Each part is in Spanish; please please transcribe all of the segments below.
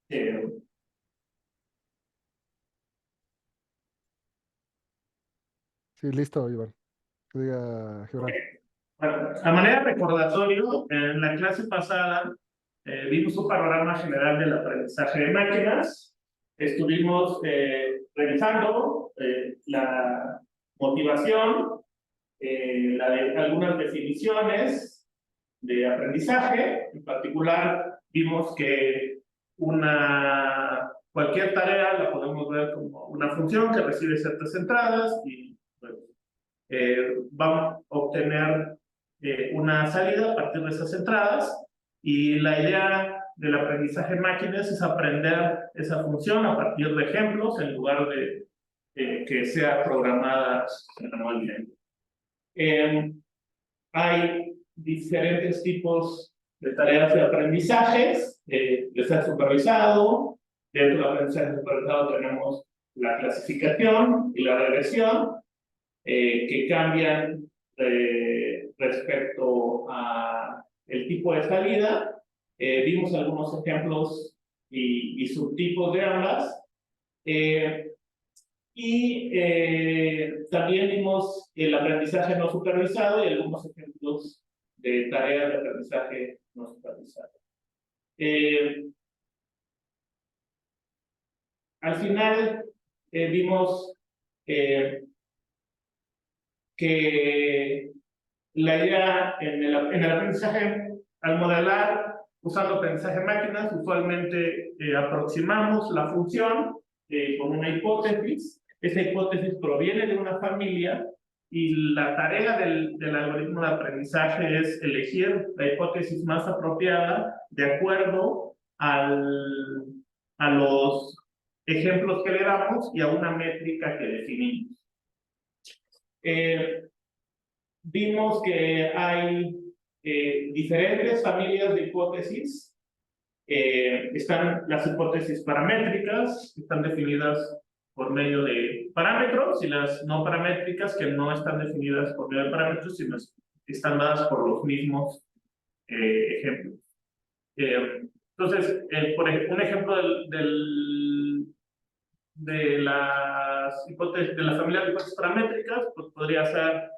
Eh, Sí, listo, Iván. Que diga Gibran. bueno, a manera de recordatorio, en la clase pasada vimos un panorama general del aprendizaje de máquinas. Estuvimos revisando la motivación, algunas definiciones de aprendizaje. En particular, vimos que cualquier tarea la podemos ver como una función que recibe ciertas entradas y pues, vamos a obtener una salida a partir de esas entradas. Y la idea del aprendizaje en máquinas es aprender esa función a partir de ejemplos en lugar de que sea programada manualmente. Hay diferentes tipos de tareas de aprendizajes, de ser supervisado. Dentro del aprendizaje supervisado tenemos la clasificación y la regresión, que cambian respecto a el tipo de salida. Vimos algunos ejemplos y subtipos de ambas. También vimos el aprendizaje no supervisado y algunos ejemplos de tareas de aprendizaje no supervisado. Al final vimos que la idea en el aprendizaje, al modelar usando aprendizaje en máquinas, usualmente aproximamos la función con una hipótesis. Esa hipótesis proviene de una familia y la tarea del algoritmo de aprendizaje es elegir la hipótesis más apropiada de acuerdo a los ejemplos que le damos y a una métrica que definimos. Vimos que hay diferentes familias de hipótesis. Están las hipótesis paramétricas, que están definidas por medio de parámetros, y las no paramétricas, que no están definidas por medio de parámetros, sino están dadas por los mismos ejemplos. Entonces, por ejemplo, un ejemplo de las hipótesis, de la familia de hipótesis paramétricas, pues podría ser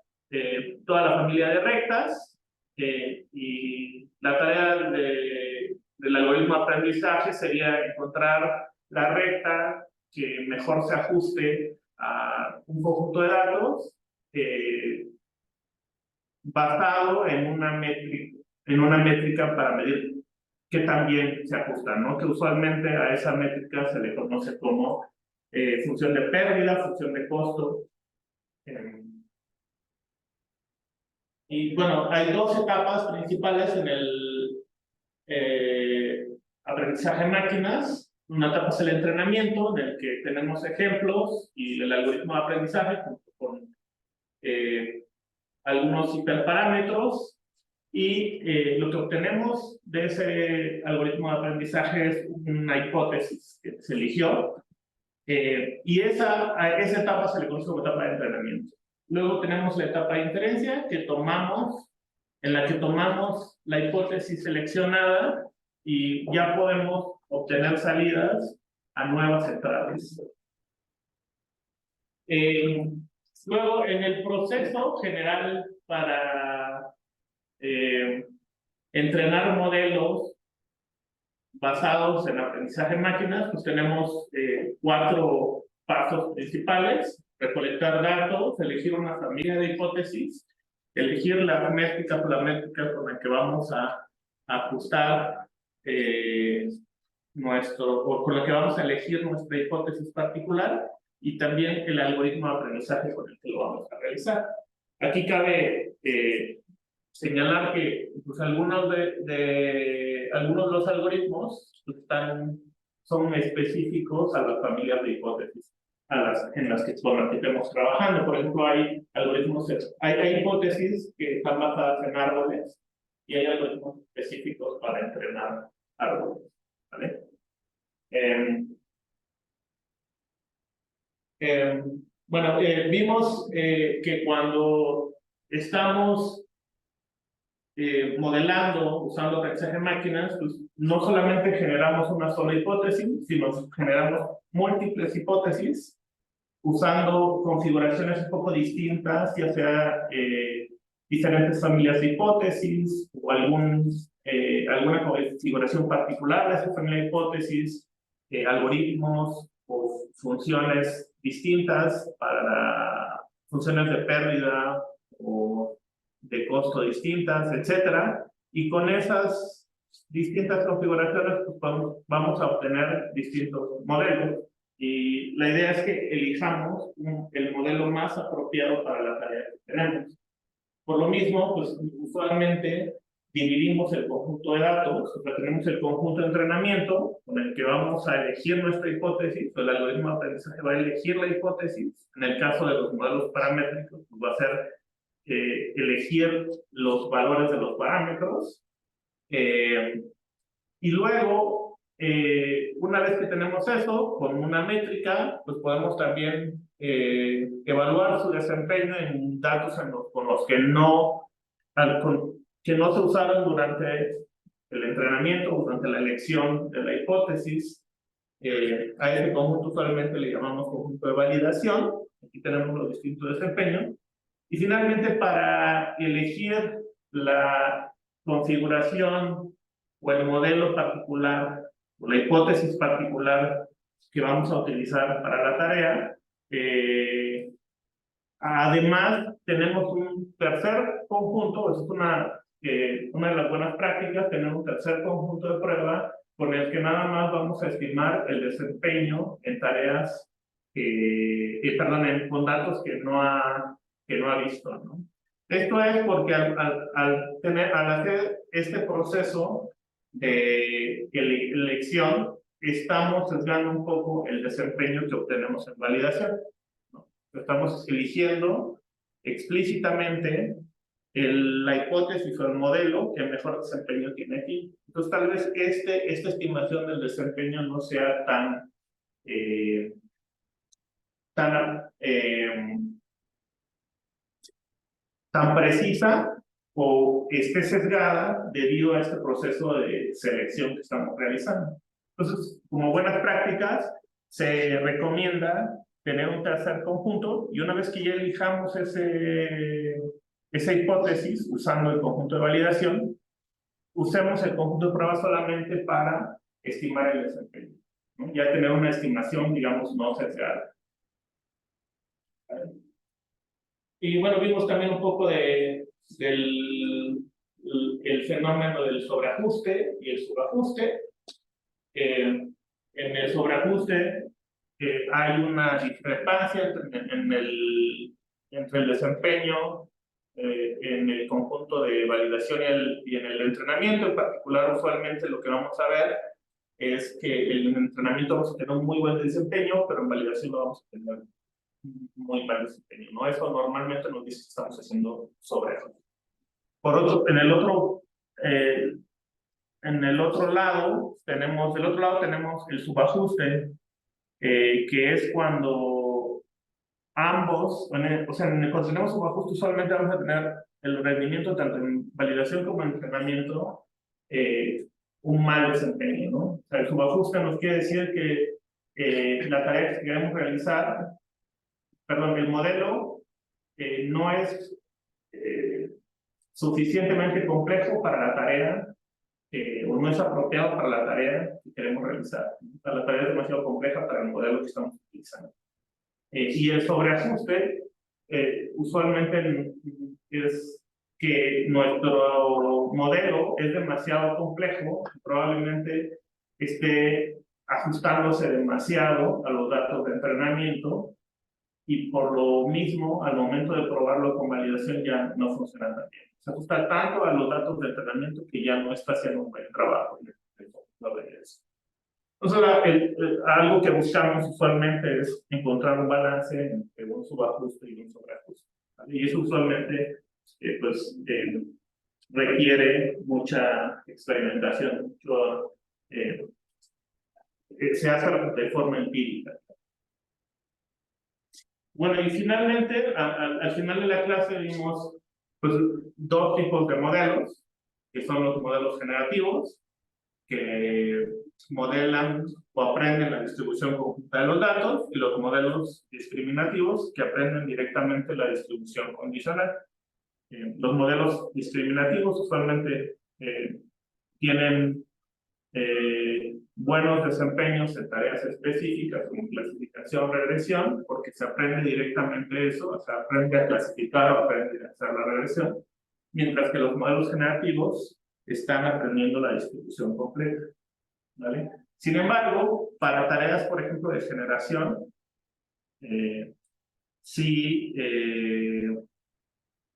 toda la familia de rectas, y la tarea del algoritmo de aprendizaje sería encontrar la recta que mejor se ajuste a un conjunto de datos basado en una métrica para medir qué tan bien se ajusta, ¿no? Que usualmente a esa métrica se le conoce como función de pérdida, función de costo. Y bueno, hay dos etapas principales en el aprendizaje en máquinas. Una etapa es el entrenamiento, en el que tenemos ejemplos y el algoritmo de aprendizaje con algunos hiperparámetros. Y lo que obtenemos de ese algoritmo de aprendizaje es una hipótesis que se eligió. Y a esa etapa se le conoce como etapa de entrenamiento. Luego tenemos la etapa de inferencia, en la que tomamos la hipótesis seleccionada y ya podemos obtener salidas a nuevas entradas. Luego, en el proceso general para entrenar modelos basados en aprendizaje en máquinas, pues tenemos 4 pasos principales: recolectar datos, elegir una familia de hipótesis, elegir la métrica con la que vamos a ajustar o con la que vamos a elegir nuestra hipótesis particular, y también el algoritmo de aprendizaje con el que lo vamos a realizar. Aquí cabe señalar que pues, algunos de los algoritmos son específicos a las familias de hipótesis en las que estemos trabajando. Por ejemplo, hay hipótesis que están basadas en árboles y hay algoritmos específicos para entrenar árboles, ¿vale? Bueno, vimos que cuando estamos modelando, usando aprendizaje en máquinas, pues no solamente generamos una sola hipótesis, sino generamos múltiples hipótesis usando configuraciones un poco distintas, ya sea diferentes familias de hipótesis o alguna configuración particular de esa familia de hipótesis, algoritmos o funciones distintas para funciones de pérdida o de costo distintas, etcétera. Y con esas distintas configuraciones pues vamos a obtener distintos modelos. Y la idea es que elijamos el modelo más apropiado para la tarea que tenemos. Por lo mismo, pues usualmente dividimos el conjunto de datos, o sea, tenemos el conjunto de entrenamiento con el que vamos a elegir nuestra hipótesis, o el algoritmo de aprendizaje va a elegir la hipótesis. En el caso de los modelos paramétricos, pues va a ser elegir los valores de los parámetros. Y luego, una vez que tenemos eso, con una métrica, pues podemos también evaluar su desempeño en datos con los que no se usaron durante el entrenamiento, durante la elección de la hipótesis. A este conjunto usualmente le llamamos conjunto de validación. Aquí tenemos los distintos desempeños. Y finalmente, para elegir la configuración o el modelo particular o la hipótesis particular que vamos a utilizar para la tarea, además tenemos un tercer conjunto, es una de las buenas prácticas, tener un tercer conjunto de prueba con el que nada más vamos a estimar el desempeño en tareas, con datos que no ha visto, ¿no? Esto es porque al hacer este proceso de elección, estamos sesgando un poco el desempeño que obtenemos en validación, ¿no? Estamos eligiendo explícitamente la hipótesis o el modelo que mejor desempeño tiene aquí. Entonces, tal vez esta estimación del desempeño no sea tan precisa o esté sesgada debido a este proceso de selección que estamos realizando. Entonces, como buenas prácticas, se recomienda tener un tercer conjunto y una vez que ya elijamos esa hipótesis usando el conjunto de validación, usemos el conjunto de pruebas solamente para estimar el desempeño, ¿no? Ya tener una estimación, digamos, no sesgada. Y bueno, vimos también un poco del fenómeno del sobreajuste y el subajuste. En el sobreajuste hay una discrepancia entre el desempeño en el conjunto de validación y en el entrenamiento. En particular, usualmente lo que vamos a ver es que en el entrenamiento vamos a tener un muy buen desempeño, pero en validación lo vamos a tener muy mal desempeño, ¿no? Eso normalmente nos dice que estamos haciendo sobreajuste. En el otro lado tenemos el subajuste, que es cuando ambos, cuando tenemos subajuste, usualmente vamos a tener el rendimiento tanto en validación como en entrenamiento, un mal desempeño, ¿no? O sea, el subajuste nos quiere decir que la tarea que queremos realizar, el modelo no es suficientemente complejo para la tarea, o no es apropiado para la tarea que queremos realizar. O sea, la tarea es demasiado compleja para el modelo que estamos utilizando. Y el sobreajuste usualmente es que nuestro modelo es demasiado complejo, probablemente esté ajustándose demasiado a los datos de entrenamiento y por lo mismo al momento de probarlo con validación ya no funciona tan bien. Se ajusta tanto a los datos de entrenamiento que ya no está haciendo un buen trabajo. Entonces, algo que buscamos usualmente es encontrar un balance entre un subajuste y un sobreajuste, ¿vale? Y eso usualmente requiere mucha experimentación, se hace de forma empírica. Bueno, y finalmente, al final de la clase vimos dos tipos de modelos, que son los modelos generativos que modelan o aprenden la distribución conjunta de los datos, y los modelos discriminativos que aprenden directamente la distribución condicional. Los modelos discriminativos usualmente tienen buenos desempeños en tareas específicas como clasificación, regresión, porque se aprende directamente eso, o sea, aprende a clasificar o aprende a hacer la regresión, mientras que los modelos generativos están aprendiendo la distribución completa, ¿vale? Sin embargo, para tareas, por ejemplo, de generación, sí,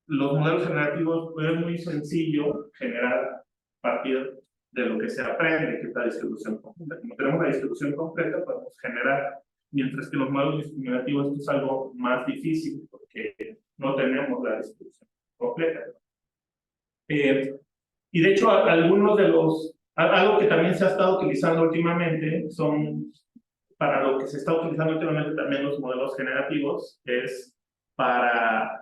los modelos generativos es muy sencillo generar a partir de lo que se aprende, que es la distribución completa. Como tenemos la distribución completa, podemos generar, mientras que los modelos discriminativos esto es algo más difícil, porque no tenemos la distribución completa. Y de hecho, algunos de los, algo que también se ha estado utilizando últimamente, son, para lo que se está utilizando últimamente también los modelos generativos, es para,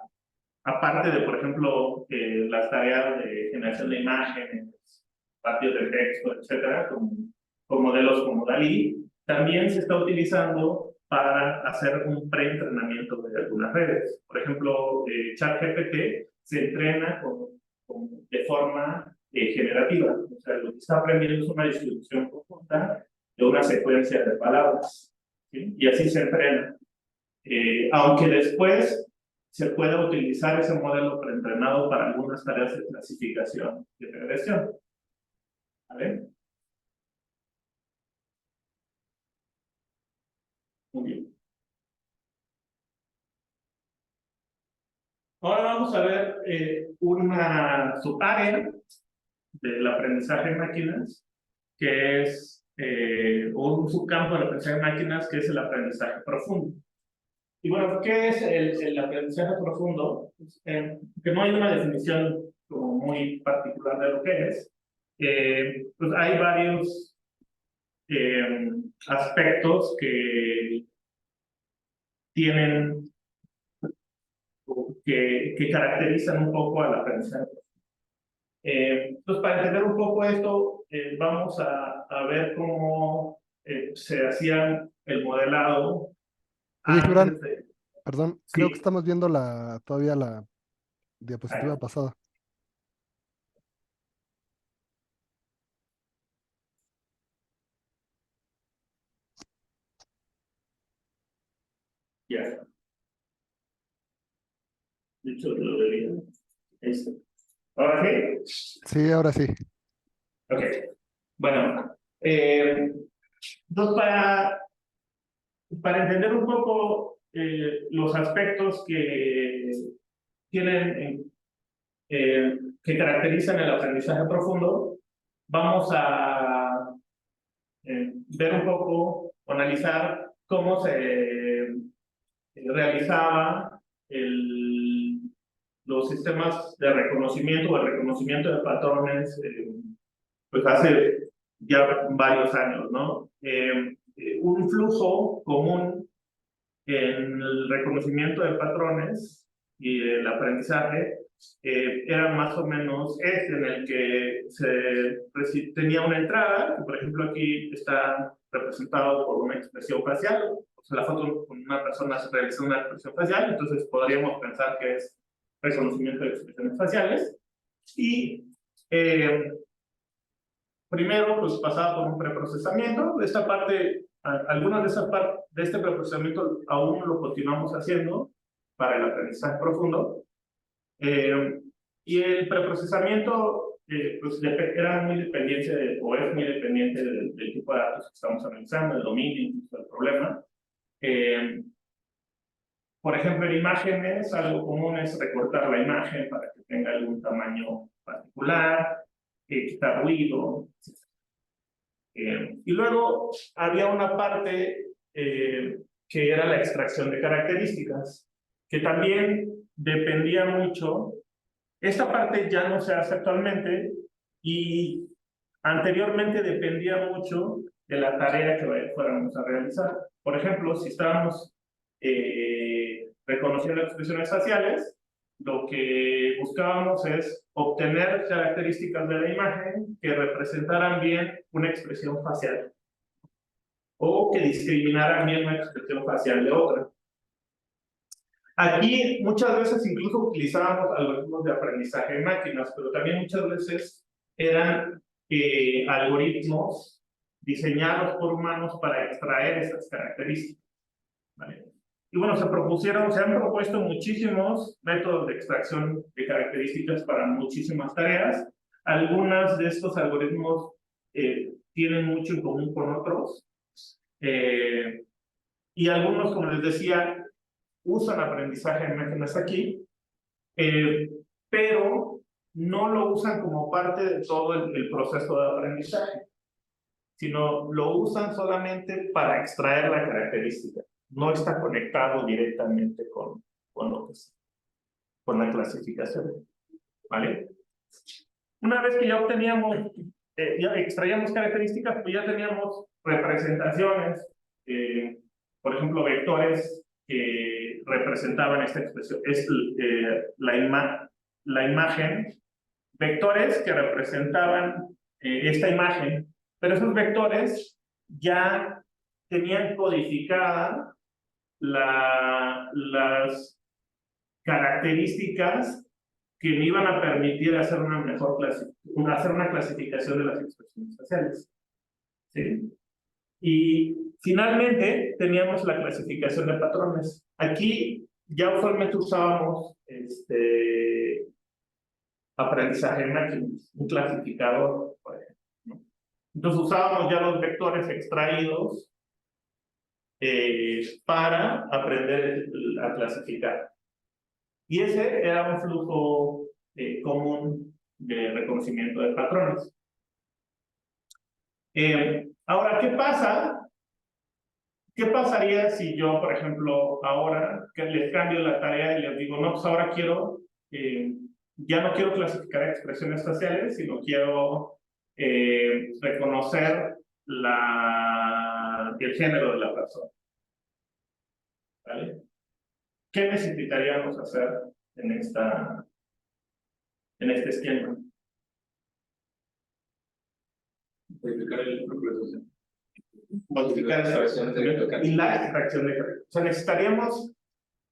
aparte de, por ejemplo, las tareas de generación de imágenes, partidos de texto, etcétera, con modelos como DALL-E, también se está utilizando para hacer un preentrenamiento de algunas redes. Por ejemplo, ChatGPT se entrena de forma generativa. O sea, lo que está aprendiendo es una distribución conjunta de una secuencia de palabras, ¿sí? Y así se entrena. Aunque después se puede utilizar ese modelo preentrenado para algunas tareas de clasificación y regresión. ¿Vale? Muy bien. Ahora vamos a ver una subárea del aprendizaje en máquinas, que es un subcampo del aprendizaje en máquinas, que es el aprendizaje profundo. Y bueno, ¿qué es el aprendizaje profundo? Que no hay una definición como muy particular de lo que es. Pues hay varios aspectos que tienen, que caracterizan un poco al aprendizaje. Entonces, para entender un poco esto, vamos a ver cómo se hacía el modelado Oye, Gibran, antes de... perdón, creo que Sí, estamos viendo todavía la diapositiva pasada. ya. De hecho, lo debería. Listo. ¿Ahora sí? Sí, ahora sí. Ok. Bueno, entonces para entender un poco los aspectos que tienen, que caracterizan el aprendizaje profundo, vamos a ver un poco, analizar cómo se realizaba los sistemas de reconocimiento o el reconocimiento de patrones, pues hace ya varios años, ¿no? Un flujo común en el reconocimiento de patrones y el aprendizaje era más o menos en el que tenía una entrada, que por ejemplo aquí está representado por una expresión facial. O sea, la foto con una persona se realiza una expresión facial, entonces podríamos pensar que es reconocimiento de expresiones faciales. Y primero, pues pasaba por un preprocesamiento. Esta parte, algunas de esas partes de este preprocesamiento aún lo continuamos haciendo para el aprendizaje profundo. Y el preprocesamiento pues era muy dependiente o es muy dependiente del tipo de datos que estamos analizando, el dominio, incluso el problema. Por ejemplo, en imágenes, algo común es recortar la imagen para que tenga algún tamaño particular, quitar ruido. Y luego había una parte que era la extracción de características, que también dependía mucho. Esta parte ya no se hace actualmente y anteriormente dependía mucho de la tarea que fuéramos a realizar. Por ejemplo, si estábamos reconociendo expresiones faciales, lo que buscábamos es obtener características de la imagen que representaran bien una expresión facial o que discriminaran bien una expresión facial de otra. Aquí muchas veces incluso utilizábamos algoritmos de aprendizaje de máquinas, pero también muchas veces eran algoritmos diseñados por humanos para extraer esas características, ¿vale? Y bueno, se han propuesto muchísimos métodos de extracción de características para muchísimas tareas. Algunos de estos algoritmos tienen mucho en común con otros. Y algunos, como les decía, usan aprendizaje de máquinas aquí, pero no lo usan como parte de todo el proceso de aprendizaje, sino lo usan solamente para extraer la característica. No está conectado directamente con la clasificación, ¿vale? Una vez que ya obteníamos, ya extraíamos características, pues ya teníamos representaciones, por ejemplo, vectores que representaban esta expresión, es la imagen, vectores que representaban esta imagen, pero esos vectores ya tenían codificada las características que me iban a permitir hacer una clasificación de las expresiones faciales, ¿sí? Y finalmente teníamos la clasificación de patrones. Aquí ya usualmente usábamos aprendizaje en máquinas, un clasificador, por ejemplo, ¿no? Entonces usábamos ya los vectores extraídos para aprender a clasificar. Y ese era un flujo común de reconocimiento de patrones. Ahora, ¿qué pasa? ¿Qué pasaría si yo, por ejemplo, ahora que les cambio la tarea y les digo, no, pues ahora quiero, ya no quiero clasificar expresiones faciales, sino quiero reconocer el género de la persona, ¿vale? ¿Qué necesitaríamos hacer en este esquema? Modificar el proceso. Modificar la extracción de características. O sea, necesitaríamos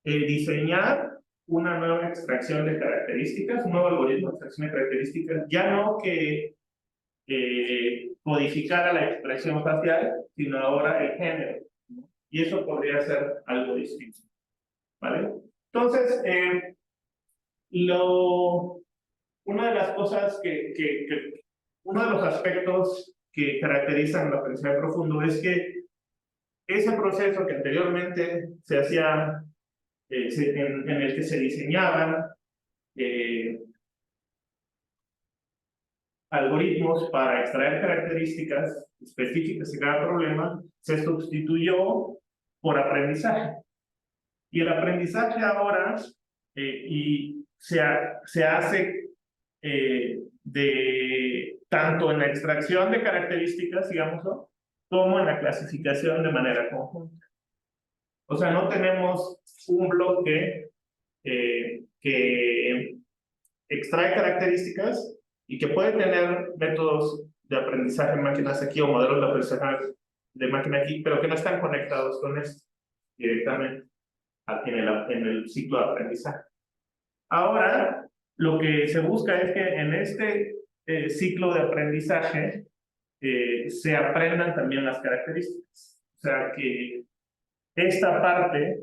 diseñar una nueva extracción de características, un nuevo algoritmo de extracción de características, ya no que codificara la expresión facial, sino ahora el género, ¿no? Y eso podría ser algo distinto, ¿vale? Entonces, una de las cosas uno de los aspectos que caracterizan el aprendizaje profundo es que ese proceso que anteriormente se hacía, en el que se diseñaban algoritmos para extraer características específicas de cada problema, se sustituyó por aprendizaje. Y el aprendizaje ahora se hace tanto en la extracción de características, digámoslo, como en la clasificación de manera conjunta. O sea, no tenemos un bloque que extrae características y que puede tener métodos de aprendizaje en máquinas aquí o modelos de aprendizaje de máquina aquí, pero que no están conectados con esto directamente en el ciclo de aprendizaje. Ahora, lo que se busca es que en este ciclo de aprendizaje se aprendan también las características. O sea, que esta parte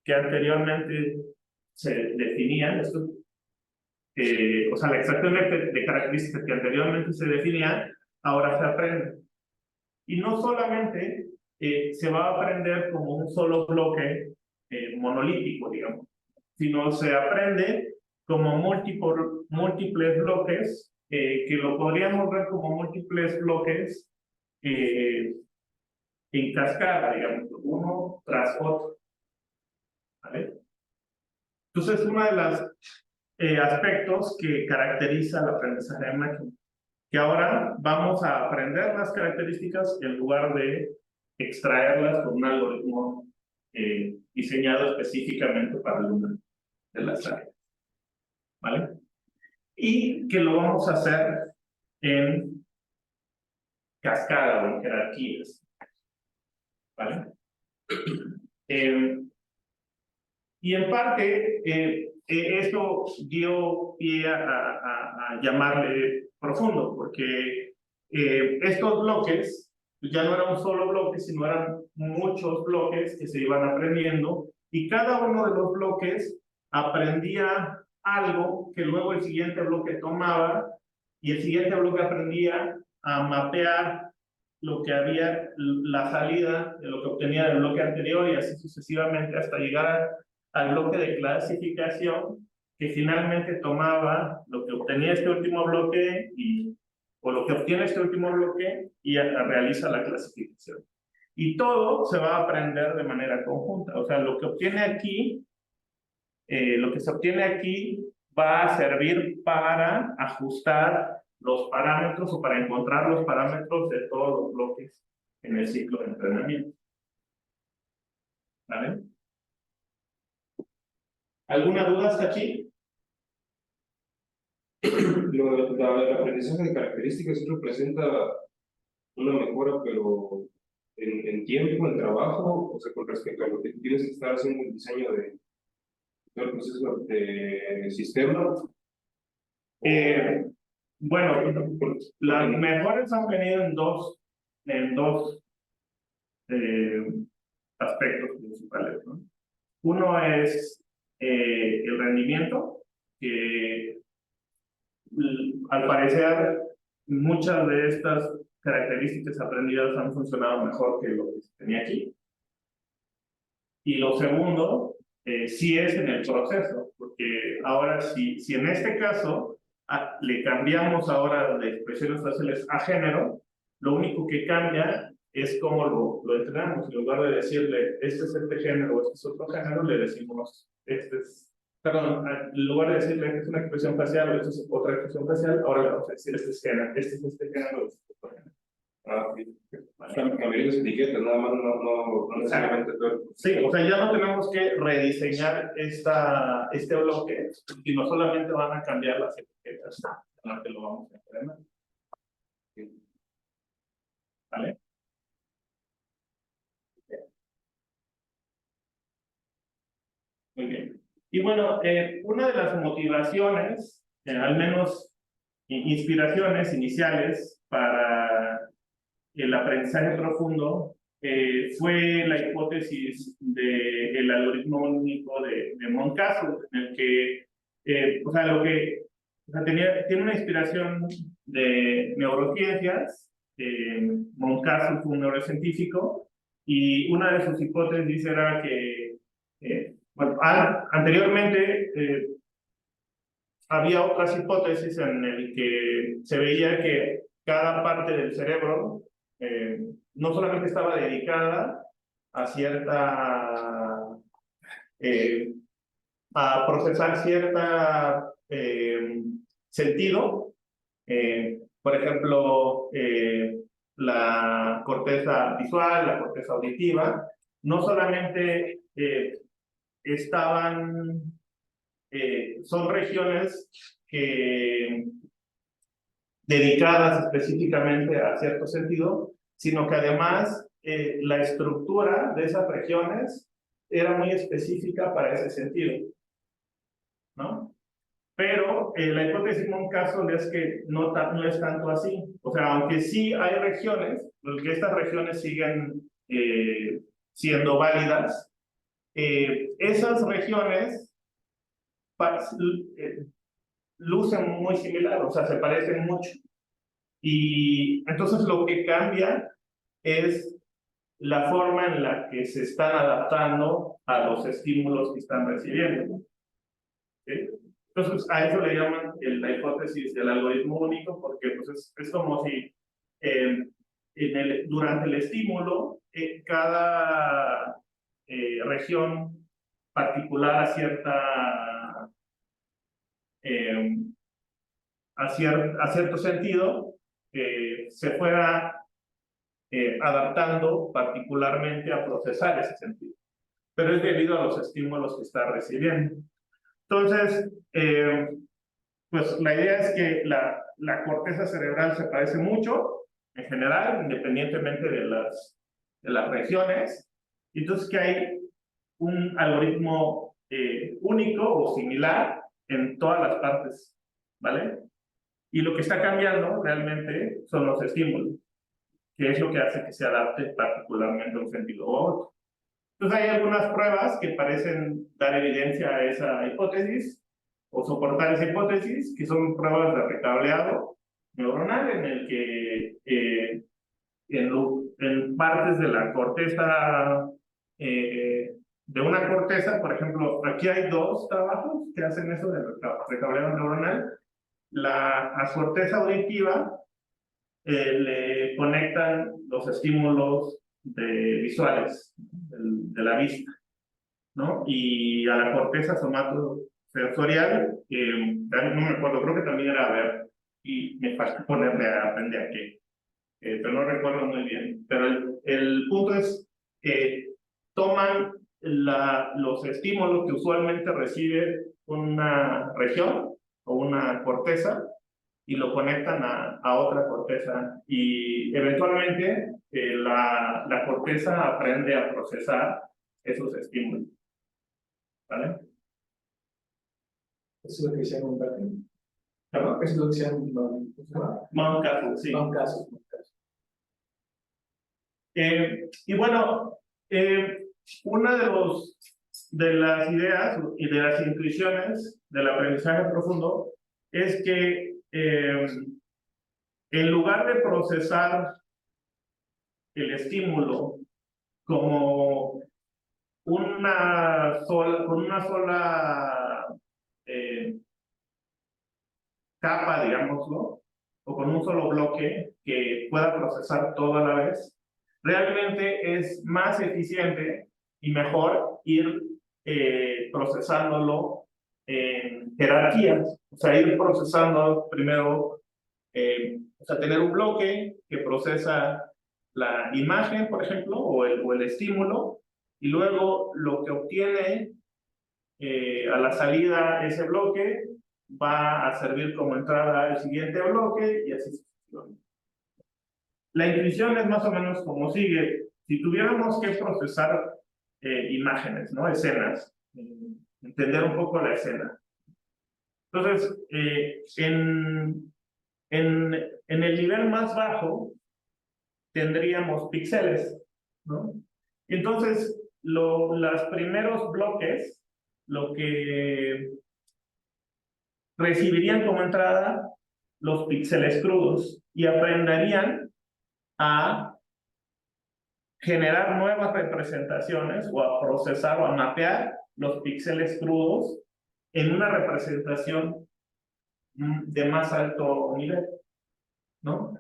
que anteriormente se definía, o sea, la extracción de características que anteriormente se definían, ahora se aprende. Y no solamente se va a aprender como un solo bloque monolítico, digamos, sino se aprende como múltiples bloques, que lo podríamos ver como múltiples bloques en cascada, digamos, uno tras otro, ¿vale? Entonces, uno de los aspectos que caracteriza el aprendizaje de máquina, que ahora vamos a aprender las características en lugar de extraerlas con un algoritmo diseñado específicamente para alguna de las áreas. ¿vale? Y que lo vamos a hacer en cascada o en jerarquías, ¿vale? Y en parte, esto dio pie a llamarle profundo, porque estos bloques ya no eran un solo bloque, sino eran muchos bloques que se iban aprendiendo, y cada uno de los bloques aprendía algo que luego el siguiente bloque tomaba, y el siguiente bloque aprendía a mapear lo que había, la salida de lo que obtenía del bloque anterior, y así sucesivamente hasta llegar al bloque de clasificación, que finalmente tomaba lo que obtenía este último bloque o lo que obtiene este último bloque y realiza la clasificación. Y todo se va a aprender de manera conjunta. O sea, lo que obtiene aquí, lo que se obtiene aquí va a servir para ajustar los parámetros o para encontrar los parámetros de todos los bloques en el ciclo de entrenamiento. ¿Vale? ¿Alguna duda hasta aquí? El aprendizaje de características sí representa una mejora, pero en tiempo, en trabajo, o sea, con respecto a lo que tienes que estar haciendo el diseño de todo el proceso de sistema. Bueno, las mejores han venido en dos aspectos principales, ¿no? Uno es el rendimiento, que al parecer muchas de estas características aprendidas han funcionado mejor que lo que se tenía aquí. Y lo segundo, sí es en el proceso, porque ahora si en este caso le cambiamos ahora de expresiones faciales a género, lo único que cambia es cómo lo entrenamos. En lugar de decirle, este es este género, este es otro género, le decimos, perdón, en lugar de decirle, esta es una expresión facial o esta es otra expresión facial, ahora le vamos a decir, este es género, este es este género, este es otro género. Cambiar las etiquetas, nada más, no necesariamente todo. Sí, o sea, ya no tenemos que rediseñar este bloque, sino solamente van a cambiar las etiquetas con las que lo vamos a entrenar. ¿Vale? Muy bien. Y bueno, una de las motivaciones, al menos inspiraciones iniciales para el aprendizaje profundo, fue la hipótesis del algoritmo único de Moncaso, en el que, o sea, tiene una inspiración de neurociencias. Moncaso fue un neurocientífico, y una de sus hipótesis era que, bueno, anteriormente había otras hipótesis en el que se veía que cada parte del cerebro no solamente estaba dedicada a a procesar cierta sentido, por ejemplo, la corteza visual, la corteza auditiva, no solamente son regiones dedicadas específicamente a cierto sentido, sino que además la estructura de esas regiones era muy específica para ese sentido, ¿no? Pero la hipótesis de Moncaso es que no es tanto así. O sea, aunque sí hay regiones, porque estas regiones siguen siendo válidas, esas regiones lucen muy similar, o sea, se parecen mucho. Y entonces lo que cambia es la forma en la que se están adaptando a los estímulos que están recibiendo. ¿Sí? Entonces, a eso le llaman la hipótesis del algoritmo único, porque pues, es como si durante el estímulo cada región particular a cierto sentido se fuera adaptando particularmente a procesar ese sentido, pero es debido a los estímulos que está recibiendo. Entonces, pues la idea es que la corteza cerebral se parece mucho, en general, independientemente de las regiones. Entonces que hay un algoritmo único o similar en todas las partes, ¿vale? Y lo que está cambiando realmente son los estímulos, que es lo que hace que se adapte particularmente a un sentido u otro. Entonces hay algunas pruebas que parecen dar evidencia a esa hipótesis o soportar esa hipótesis, que son pruebas de recableado neuronal en el que en partes de la corteza, de una corteza, por ejemplo, aquí hay dos trabajos que hacen eso de recableado neuronal. A su corteza auditiva le conectan los estímulos visuales de la vista, ¿no? Y a la corteza somatosensorial, no me acuerdo, creo que también era ver, y me falta ponerle a aprender a qué, pero no recuerdo muy bien. Pero el punto es que toman los estímulos que usualmente recibe una región o una corteza y lo conectan a otra corteza, y eventualmente la corteza aprende a procesar esos estímulos, ¿vale? Eso es lo que decían un gato. ¿Perdón? Eso es lo que decían Mount Castle, sí. un caso. Y bueno, una de las ideas y de las intuiciones del aprendizaje profundo es que en lugar de procesar el estímulo como con una sola capa, digámoslo, o con un solo bloque que pueda procesar todo a la vez, realmente es más eficiente y mejor ir procesándolo en jerarquías. O sea, ir procesando primero, o sea, tener un bloque que procesa la imagen, por ejemplo, o el estímulo, y luego lo que obtiene a la salida ese bloque va a servir como entrada al siguiente bloque y así sucesivamente. La intuición es más o menos como sigue. Si tuviéramos que procesar imágenes, ¿no? Escenas, entender un poco la escena. Entonces, en el nivel más bajo tendríamos píxeles, ¿no? Entonces, los primeros bloques, lo que recibirían como entrada los píxeles crudos y aprenderían a generar nuevas representaciones o a procesar o a mapear los píxeles crudos en una representación de más alto nivel, ¿no?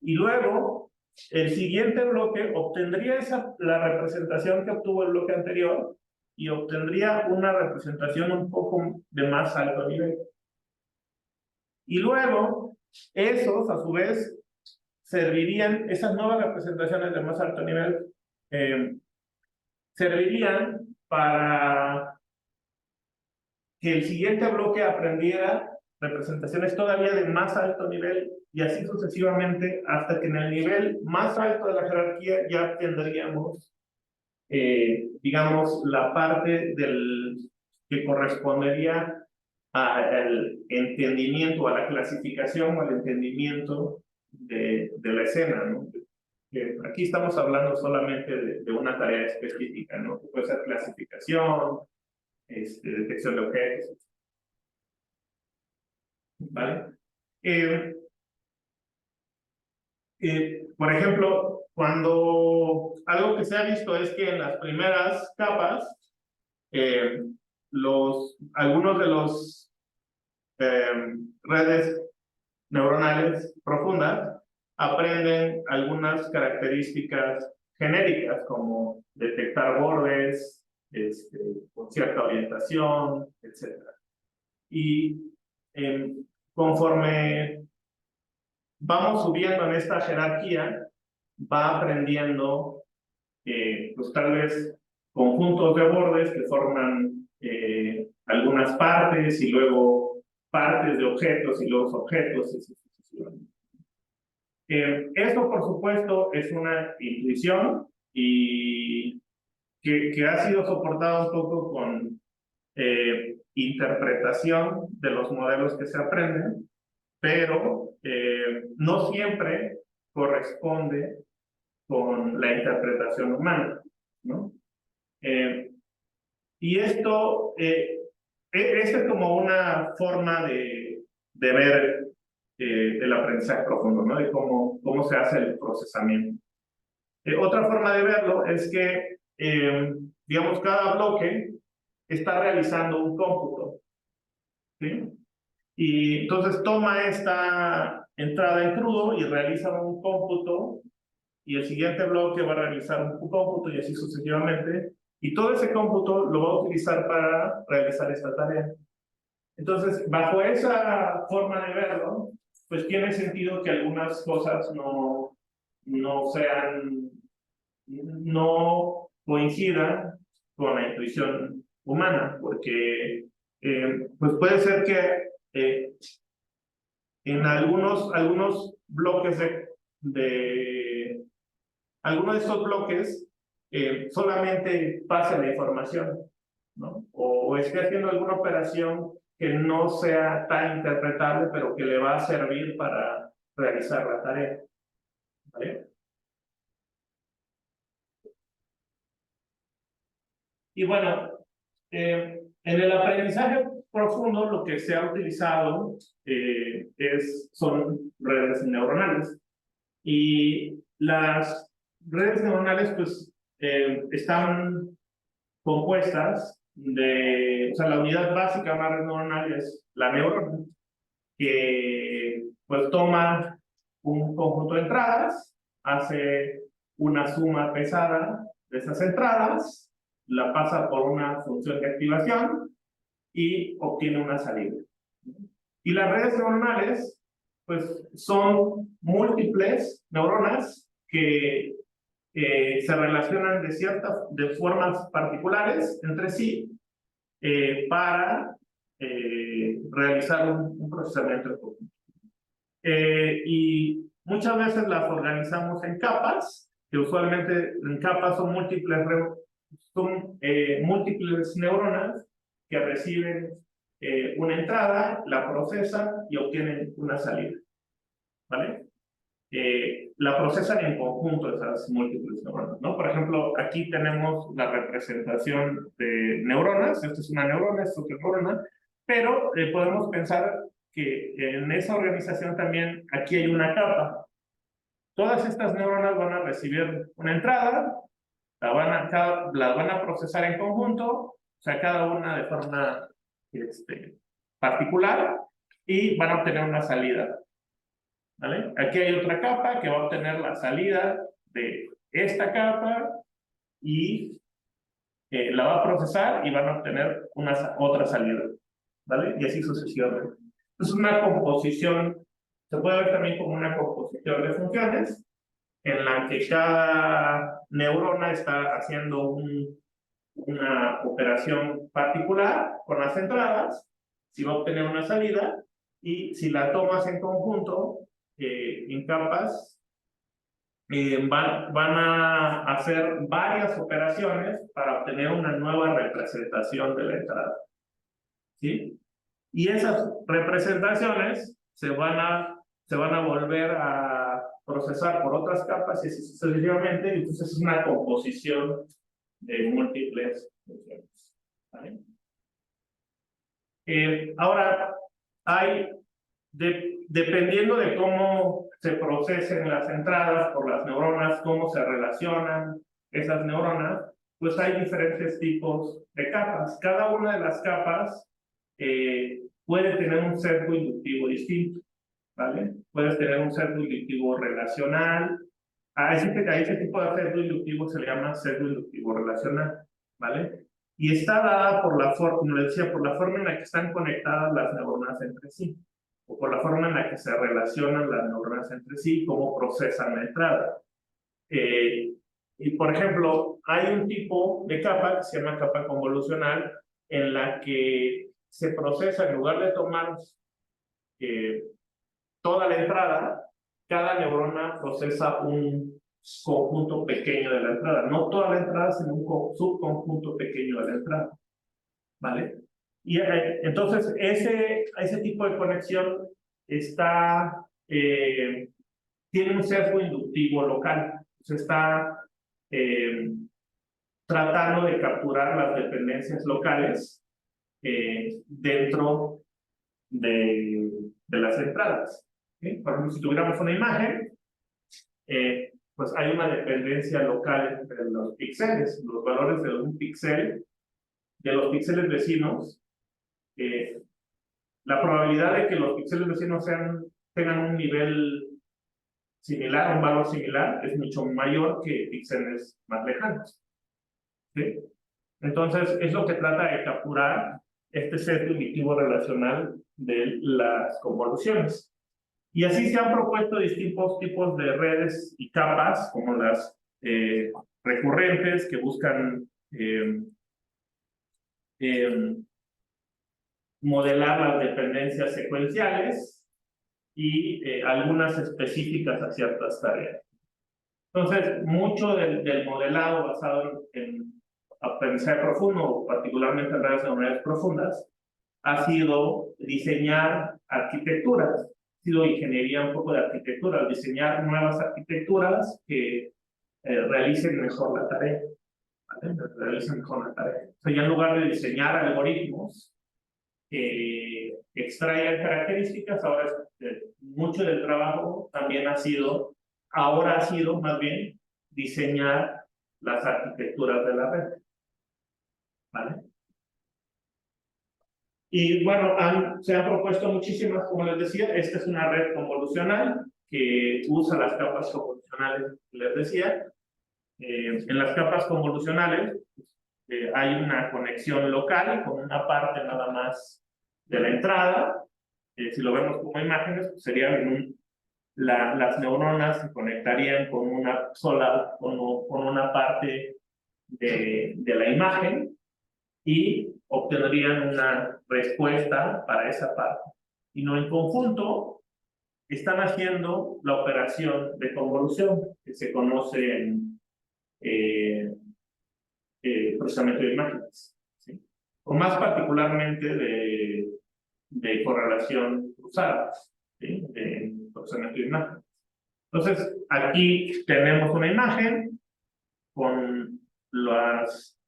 Y luego, el siguiente bloque obtendría la representación que obtuvo el bloque anterior y obtendría una representación un poco de más alto nivel. Y luego, esos, a su vez, servirían, esas nuevas representaciones de más alto nivel, servirían para que el siguiente bloque aprendiera representaciones todavía de más alto nivel y así sucesivamente hasta que en el nivel más alto de la jerarquía ya tendríamos, digamos, la parte que correspondería al entendimiento, a la clasificación o al entendimiento de la escena, ¿no? Aquí estamos hablando solamente de una tarea específica, ¿no? Que puede ser clasificación, detección de objetos, ¿vale? Por ejemplo, algo que se ha visto es que en las primeras capas, algunos de los redes neuronales profundas aprenden algunas características genéricas como detectar bordes, con cierta orientación, etc. Y conforme vamos subiendo en esta jerarquía, va aprendiendo pues tal vez conjuntos de bordes que forman algunas partes y luego partes de objetos y los objetos, y así sucesivamente. Esto, por supuesto, es una intuición y que ha sido soportado un poco con interpretación de los modelos que se aprenden, pero no siempre corresponde con la interpretación humana, ¿no? Y esto, esta es como una forma de ver el aprendizaje profundo, ¿no? De cómo se hace el procesamiento. Otra forma de verlo es que, digamos, cada bloque está realizando un cómputo, ¿sí? Y entonces toma esta entrada en crudo y realiza un cómputo, y el siguiente bloque va a realizar un cómputo y así sucesivamente, y todo ese cómputo lo va a utilizar para realizar esta tarea. Entonces, bajo esa forma de verlo, pues tiene sentido que algunas cosas no coincidan con la intuición humana, porque pues puede ser que en algunos bloques algunos de estos bloques solamente pase la información, ¿no? O esté haciendo alguna operación que no sea tan interpretable, pero que le va a servir para realizar la tarea, ¿vale? Y bueno, en el aprendizaje profundo lo que se ha utilizado son redes neuronales. Y las redes neuronales pues están compuestas o sea, la unidad básica de una red neuronal es la neurona, que pues toma un conjunto de entradas, hace una suma pesada de esas entradas, la pasa por una función de activación y obtiene una salida. Y las redes neuronales, pues son múltiples neuronas que se relacionan de formas particulares entre sí para realizar un procesamiento de conjunto. Y muchas veces las organizamos en capas, que usualmente en capas son múltiples neuronas que reciben una entrada, la procesan y obtienen una salida, ¿vale? La procesan en conjunto esas múltiples neuronas, ¿no? Por ejemplo, aquí tenemos la representación de neuronas, esta es una neurona, esta es otra neurona, pero podemos pensar que en esa organización también aquí hay una capa. Todas estas neuronas van a recibir una entrada, las van a procesar en conjunto, o sea, cada una de forma particular, y van a obtener una salida, ¿vale? Aquí hay otra capa que va a obtener la salida de esta capa y la va a procesar y van a obtener otra salida, ¿vale? Y así sucesivamente. Es una composición, se puede ver también como una composición de funciones en la que cada neurona está haciendo una operación particular con las entradas, si va a obtener una salida, y si la tomas en conjunto, en capas, van a hacer varias operaciones para obtener una nueva representación de la entrada, ¿sí? Y esas representaciones se van a volver a procesar por otras capas y así sucesivamente, y entonces es una composición de múltiples funciones, ¿vale? Ahora, dependiendo de cómo se procesen las entradas por las neuronas, cómo se relacionan esas neuronas, pues hay diferentes tipos de capas. Cada una de las capas puede tener un sesgo inductivo distinto, ¿vale? Puedes tener un sesgo inductivo relacional. A ese tipo de sesgo inductivo se le llama sesgo inductivo relacional, ¿vale? Y está dada por como les decía, por la forma en la que están conectadas las neuronas entre sí, o por la forma en la que se relacionan las neuronas entre sí, cómo procesan la entrada. Y por ejemplo, hay un tipo de capa que se llama capa convolucional, en la que se procesa, en lugar de tomar toda la entrada, cada neurona procesa un conjunto pequeño de la entrada. No toda la entrada, sino un subconjunto pequeño de la entrada. ¿Vale? Y entonces ese tipo de conexión está, tiene un sesgo inductivo local. Se está tratando de capturar las dependencias locales dentro de las entradas. ¿Sí? Por ejemplo, si tuviéramos una imagen, pues hay una dependencia local entre los píxeles, los valores de un píxel, de los píxeles vecinos. La probabilidad de que los píxeles vecinos tengan un nivel similar, un valor similar, es mucho mayor que píxeles más lejanos. ¿Sí? Entonces, es lo que trata de capturar este sesgo indictivo relacional de las convoluciones. Y así se han propuesto distintos tipos de redes y capas, como las recurrentes, que buscan modelar las dependencias secuenciales, y algunas específicas a ciertas tareas. Entonces, mucho del modelado basado en aprendizaje profundo, particularmente en redes neuronales profundas, ha sido diseñar arquitecturas, ha sido ingeniería un poco de arquitectura, diseñar nuevas arquitecturas que realicen mejor la tarea. ¿Vale? Realicen mejor la tarea. O sea, ya en lugar de diseñar algoritmos que extraigan características, ahora mucho del trabajo también ahora ha sido más bien diseñar las arquitecturas de la red. ¿Vale? Y bueno, se han propuesto muchísimas, como les decía. Esta es una red convolucional que usa las capas convolucionales, les decía. En las capas convolucionales hay una conexión local con una parte nada más de la entrada. Si lo vemos como imágenes, pues serían las neuronas se conectarían con una parte de la imagen y obtendrían una respuesta para esa parte. Y no en conjunto están haciendo la operación de convolución, que se conoce en procesamiento de imágenes, ¿sí? O más particularmente de correlación cruzada, ¿sí? De procesamiento de imágenes. Entonces, aquí tenemos una imagen con las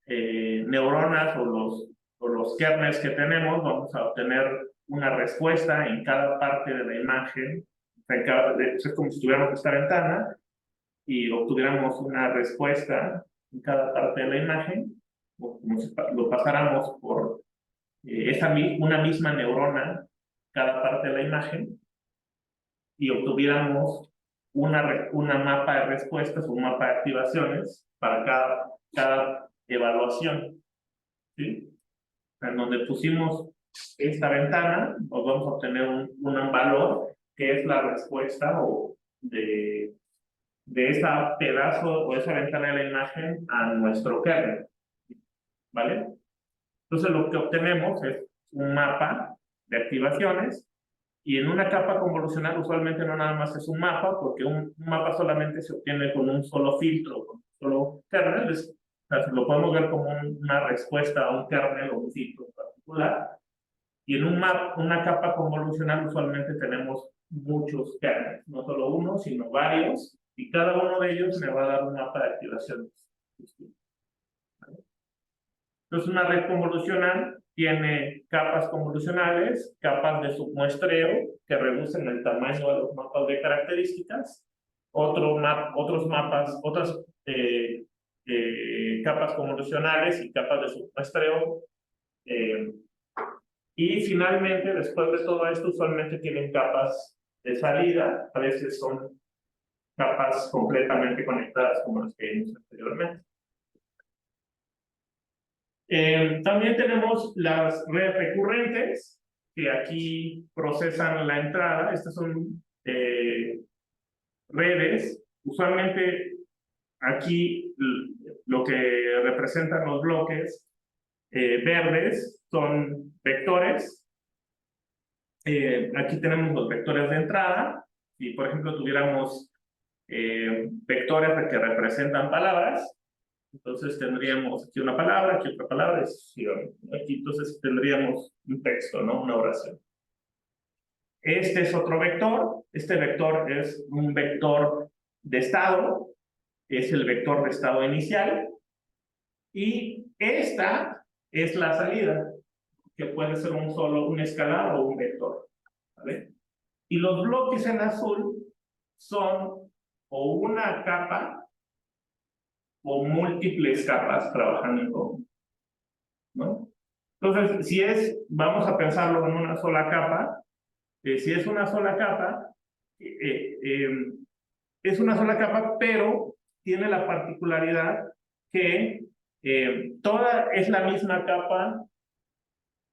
neuronas o los kernels que tenemos. Vamos a obtener una respuesta en cada parte de la imagen. Es como si tuviéramos esta ventana y obtuviéramos una respuesta en cada parte de la imagen, o como si lo pasáramos por una misma neurona cada parte de la imagen, y obtuviéramos una mapa de respuestas o un mapa de activaciones para cada evaluación, ¿sí? En donde pusimos esta ventana, nos vamos a obtener un valor que es la respuesta de ese pedazo o esa ventana de la imagen a nuestro kernel. ¿Vale? Entonces lo que obtenemos es un mapa de activaciones, y en una capa convolucional usualmente no nada más es un mapa, porque un mapa solamente se obtiene con un solo filtro, con un solo kernel. O sea, lo podemos ver como una respuesta a un kernel o un filtro particular. Y en una capa convolucional usualmente tenemos muchos kernels, no solo uno, sino varios, y cada uno de ellos me va a dar un mapa de activaciones. Entonces, una red convolucional tiene capas convolucionales, capas de submuestreo que reducen el tamaño de los mapas de características, otras capas convolucionales y capas de submuestreo. Y finalmente, después de todo esto, usualmente tienen capas de salida. A veces son capas completamente conectadas, como las que vimos anteriormente. También tenemos las redes recurrentes, que aquí procesan la entrada. Estas son redes. Usualmente aquí lo que representan los bloques verdes son vectores. Aquí tenemos los vectores de entrada. Si, por ejemplo, tuviéramos vectores que representan palabras, entonces tendríamos aquí una palabra, aquí otra palabra, aquí entonces tendríamos un texto, ¿no? Una oración. Este es otro vector. Este vector es un vector de estado, es el vector de estado inicial. Y esta es la salida, que puede ser un escalar o un vector, ¿vale? Y los bloques en azul son o una capa o múltiples capas trabajando en común, ¿no? Entonces, vamos a pensarlo en una sola capa. Si es una sola capa, es una sola capa, pero tiene la particularidad que toda es la misma capa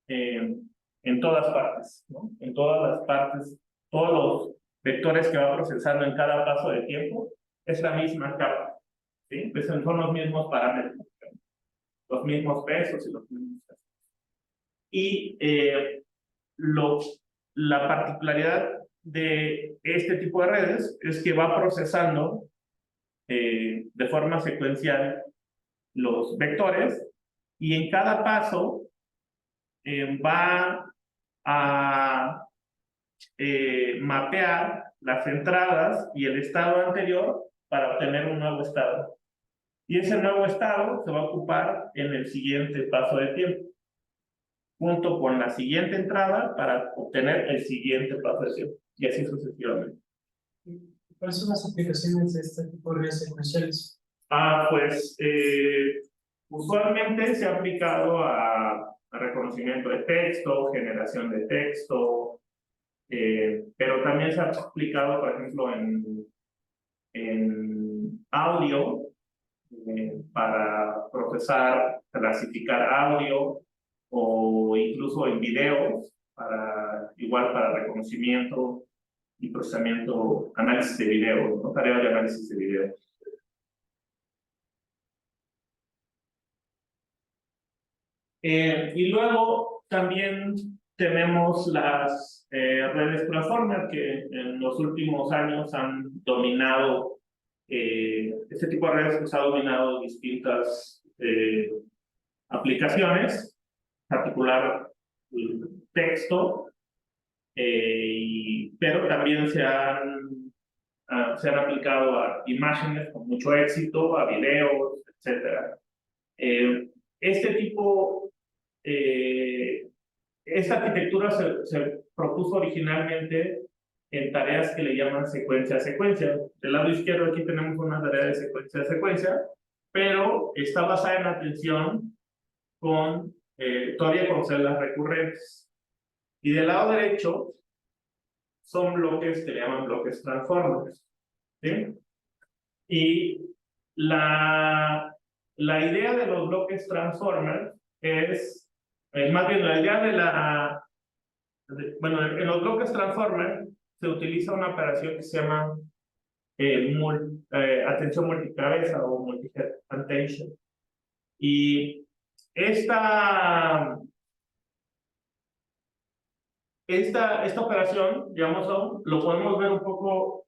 en todas partes, ¿no? En todas las partes, todos los vectores que va procesando en cada paso de tiempo, es la misma capa, ¿sí? Pues son los mismos parámetros, los mismos pesos y los mismos pesos. Y la particularidad de este tipo de redes es que va procesando de forma secuencial los vectores y en cada paso va a mapear las entradas y el estado anterior para obtener un nuevo estado. Y ese nuevo estado se va a ocupar en el siguiente paso de tiempo, junto con la siguiente entrada para obtener el siguiente paso de tiempo, y así sucesivamente. ¿Cuáles son las aplicaciones de este tipo de redes secuenciales? Pues usualmente se ha aplicado a reconocimiento de texto, generación de texto, pero también se ha aplicado, por ejemplo, en audio, para procesar, clasificar audio, o incluso en videos, igual para reconocimiento y procesamiento, análisis de video, ¿no? Tareas de análisis de video. Y luego también tenemos las redes Transformer, que en los últimos años han dominado, este tipo de redes pues, ha dominado distintas aplicaciones, en particular texto, pero también se han aplicado a imágenes con mucho éxito, a videos, etc. Esta arquitectura se propuso originalmente en tareas que le llaman secuencia a secuencia. Del lado izquierdo aquí tenemos una tarea de secuencia a secuencia, pero está basada en atención todavía con celdas recurrentes. Y del lado derecho son bloques que le llaman bloques transformers, ¿sí? Y la idea de los bloques transformers es, más bien la idea bueno, en los bloques transformers se utiliza una operación que se llama atención multicabeza o multi-head attention. Y esta operación, digamos, lo podemos ver un poco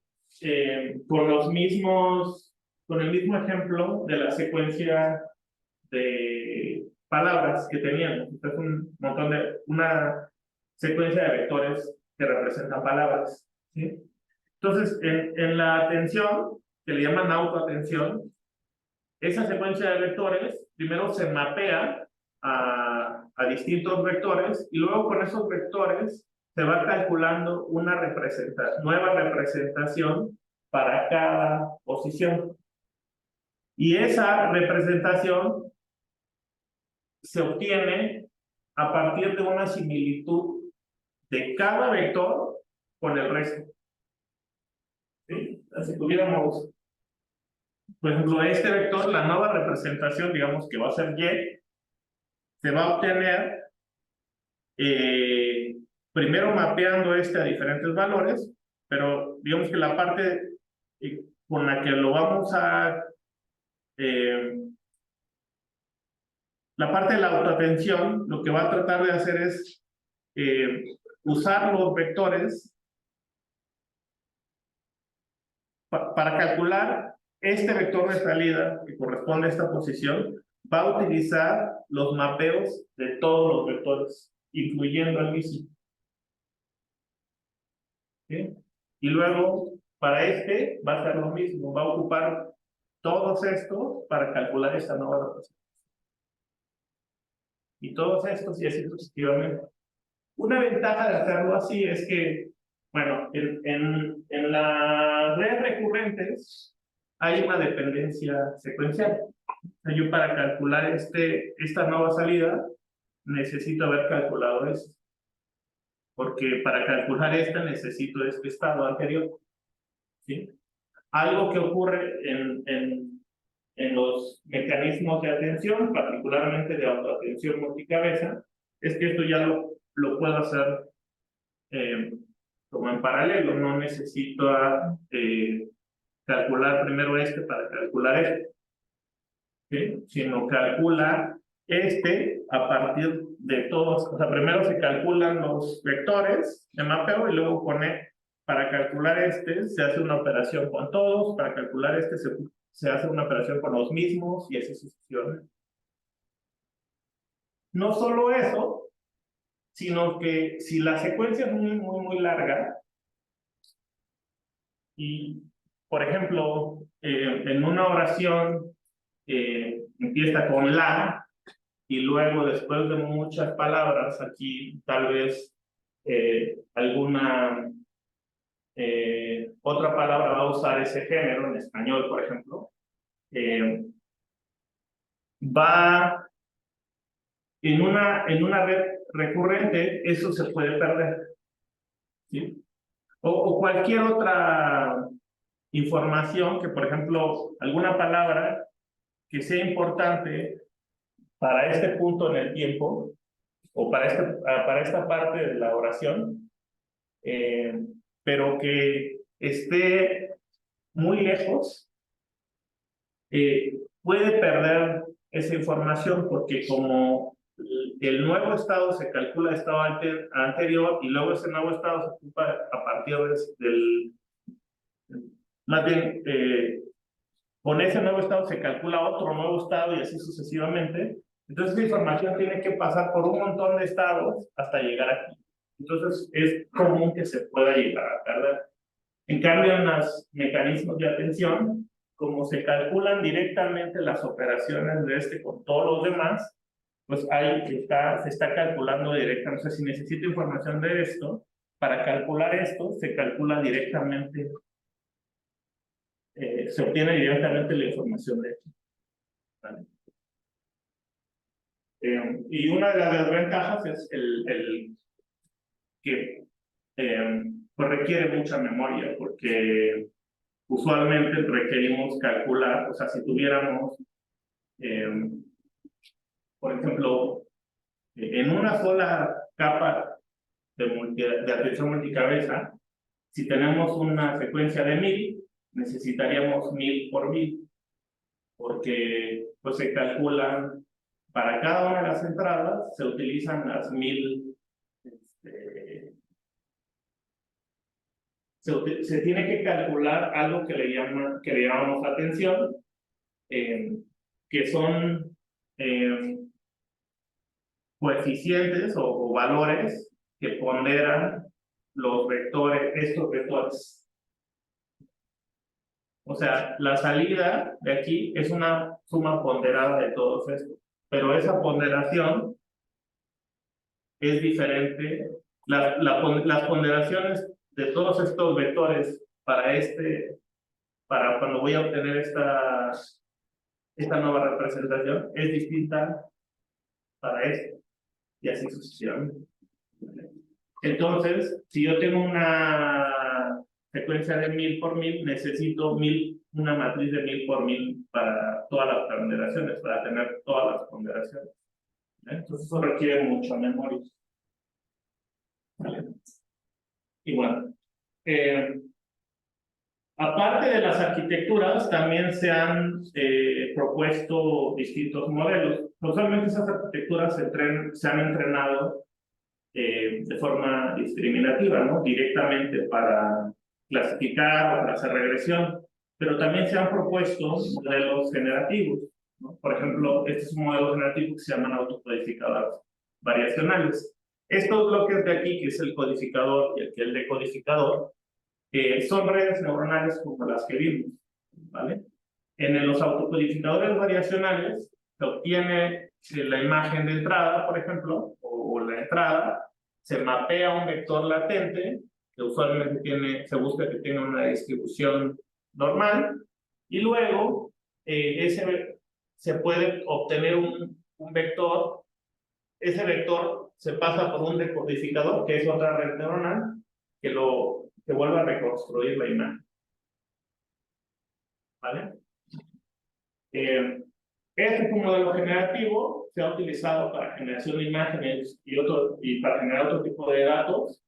con el mismo ejemplo de la secuencia de palabras que teníamos. Esta es una secuencia de vectores que representan palabras, ¿sí? Entonces, en la atención, que le llaman autoatención, esa secuencia de vectores primero se mapea a distintos vectores y luego con esos vectores se va calculando una nueva representación para cada posición. Y esa representación se obtiene a partir de una similitud de cada vector con el resto. ¿Sí? Si tuviéramos, por ejemplo, este vector, la nueva representación, digamos que va a ser Y, se va a obtener primero mapeando a diferentes valores, pero digamos que la parte con la que lo vamos a la parte de la autoatención, lo que va a tratar de hacer es usar los vectores para calcular este vector de salida que corresponde a esta posición, va a utilizar los mapeos de todos los vectores, incluyendo el mismo. ¿Sí? Y luego, para este, va a ser lo mismo, va a ocupar todos estos para calcular esta nueva representación. Y todos estos y así sucesivamente. Una ventaja de hacerlo así es que, bueno, en las redes recurrentes hay una dependencia secuencial. Yo para calcular esta nueva salida necesito haber calculado esto. Porque para calcular esta necesito este estado anterior. ¿Sí? Algo que ocurre en los mecanismos de atención, particularmente de autoatención multicabeza, es que esto ya lo puedo hacer como en paralelo. No necesito calcular primero este para calcular este. ¿Sí? Sino calcula este a partir de todos. O sea, primero se calculan los vectores de mapeo y luego para calcular este se hace una operación con todos, para calcular este se hace una operación con los mismos y así sucesivamente. No solo eso, sino que si la secuencia es muy larga y, por ejemplo, en una oración empieza con la y luego después de muchas palabras aquí tal vez alguna otra palabra va a usar ese género en español, por ejemplo, va en una red recurrente, eso se puede perder, ¿sí? O cualquier otra información que, por ejemplo, alguna palabra que sea importante para este punto en el tiempo o para esta parte de la oración, pero que esté muy lejos, puede perder esa información porque como el nuevo estado se calcula el estado anterior y luego ese nuevo estado se ocupa a partir del más bien con ese nuevo estado se calcula otro nuevo estado y así sucesivamente. Entonces esa información tiene que pasar por un montón de estados hasta llegar aquí. Entonces es común que se pueda llegar a perder. En cambio, en los mecanismos de atención, como se calculan directamente las operaciones de con todos los demás, pues ahí se está calculando directamente. O sea, si necesito información de esto, para calcular esto, se calcula directamente, se obtiene directamente la información de esto. ¿Vale? Y una de las desventajas es el que pues requiere mucha memoria, porque usualmente requerimos calcular, o sea, si tuviéramos, por ejemplo, en una sola capa de atención multicabeza, si tenemos una secuencia de 1000, necesitaríamos 1000 por 1000, porque pues se calculan, para cada una de las entradas, se utilizan las 1000, se tiene que calcular algo que le llamamos atención, que son coeficientes o valores que ponderan estos vectores. O sea, la salida de aquí es una suma ponderada de todos estos, pero esa ponderación es diferente. Las ponderaciones de todos estos vectores para cuando voy a obtener esta nueva representación, es distinta para esto, y así sucesivamente. Entonces, si yo tengo una secuencia de 1000 por 1000, necesito una matriz de 1000 por 1000 para todas las ponderaciones, para tener todas las ponderaciones. Entonces, eso requiere mucha memoria. ¿Vale? Y bueno, aparte de las arquitecturas, también se han propuesto distintos modelos. Usualmente esas arquitecturas se han entrenado de forma discriminativa, ¿no? Directamente para clasificar o para hacer regresión, pero también se han propuesto modelos generativos, ¿no? Por ejemplo, este es un modelo generativo que se llaman autocodificadores variacionales. Estos bloques de aquí, que es el codificador y el decodificador, son redes neuronales como las que vimos, ¿vale? En los autocodificadores variacionales se obtiene la imagen de entrada, por ejemplo, o la entrada, se mapea un vector latente, que usualmente se busca que tenga una distribución normal, y luego se puede obtener un vector. Ese vector se pasa por un decodificador, que es otra red neuronal, que vuelve a reconstruir la imagen. ¿Vale? Este es un modelo generativo, se ha utilizado para generación de imágenes y para generar otro tipo de datos.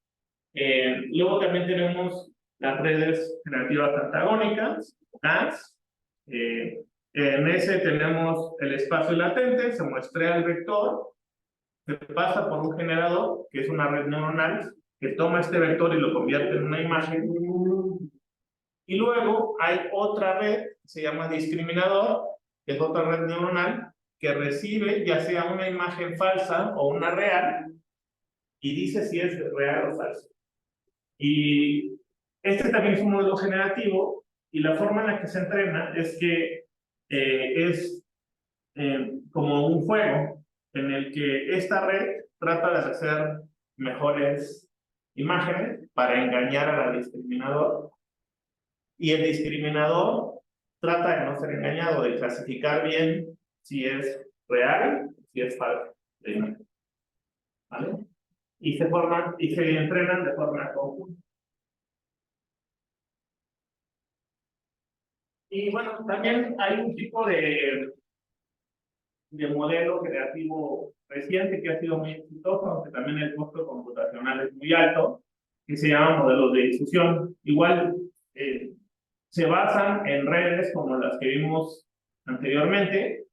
Luego también tenemos las redes generativas antagónicas, GANs. En ese tenemos el espacio latente, se muestra el vector, se pasa por un generador, que es una red neuronal, que toma este vector y lo convierte en una imagen. Y luego hay otra red, que se llama discriminador, que es otra red neuronal, que recibe ya sea una imagen falsa o una real, y dice si es real o falso. Y este también es un modelo generativo, y la forma en la que se entrena es que es como un juego, en el que esta red trata de hacer mejores imágenes para engañar al discriminador, y el discriminador trata de no ser engañado, de clasificar bien si es real, si es falso. ¿Vale? Y se entrenan de forma conjunta. Y bueno, también hay un tipo de modelo creativo reciente que ha sido muy exitoso, aunque también el costo computacional es muy alto, que se llama modelos de difusión. Igual se basan en redes como las que vimos anteriormente,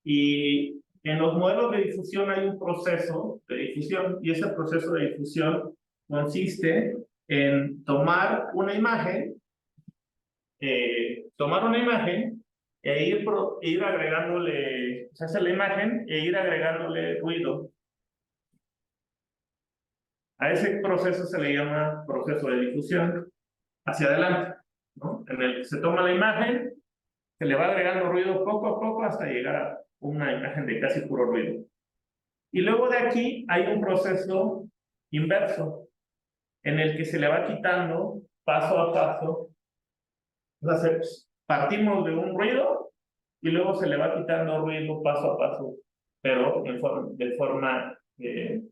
y en los modelos de difusión hay un proceso de difusión, y ese proceso de difusión consiste en tomar una imagen e ir agregándole, se hace la imagen e ir agregándole ruido. A ese proceso se le llama proceso de difusión hacia adelante, ¿no? En el que se toma la imagen, se le va agregando ruido poco a poco hasta llegar a una imagen de casi puro ruido. Y luego de aquí hay un proceso inverso, en el que se le va quitando paso a paso. O sea, partimos de un ruido y luego se le va quitando ruido paso a paso, pero de forma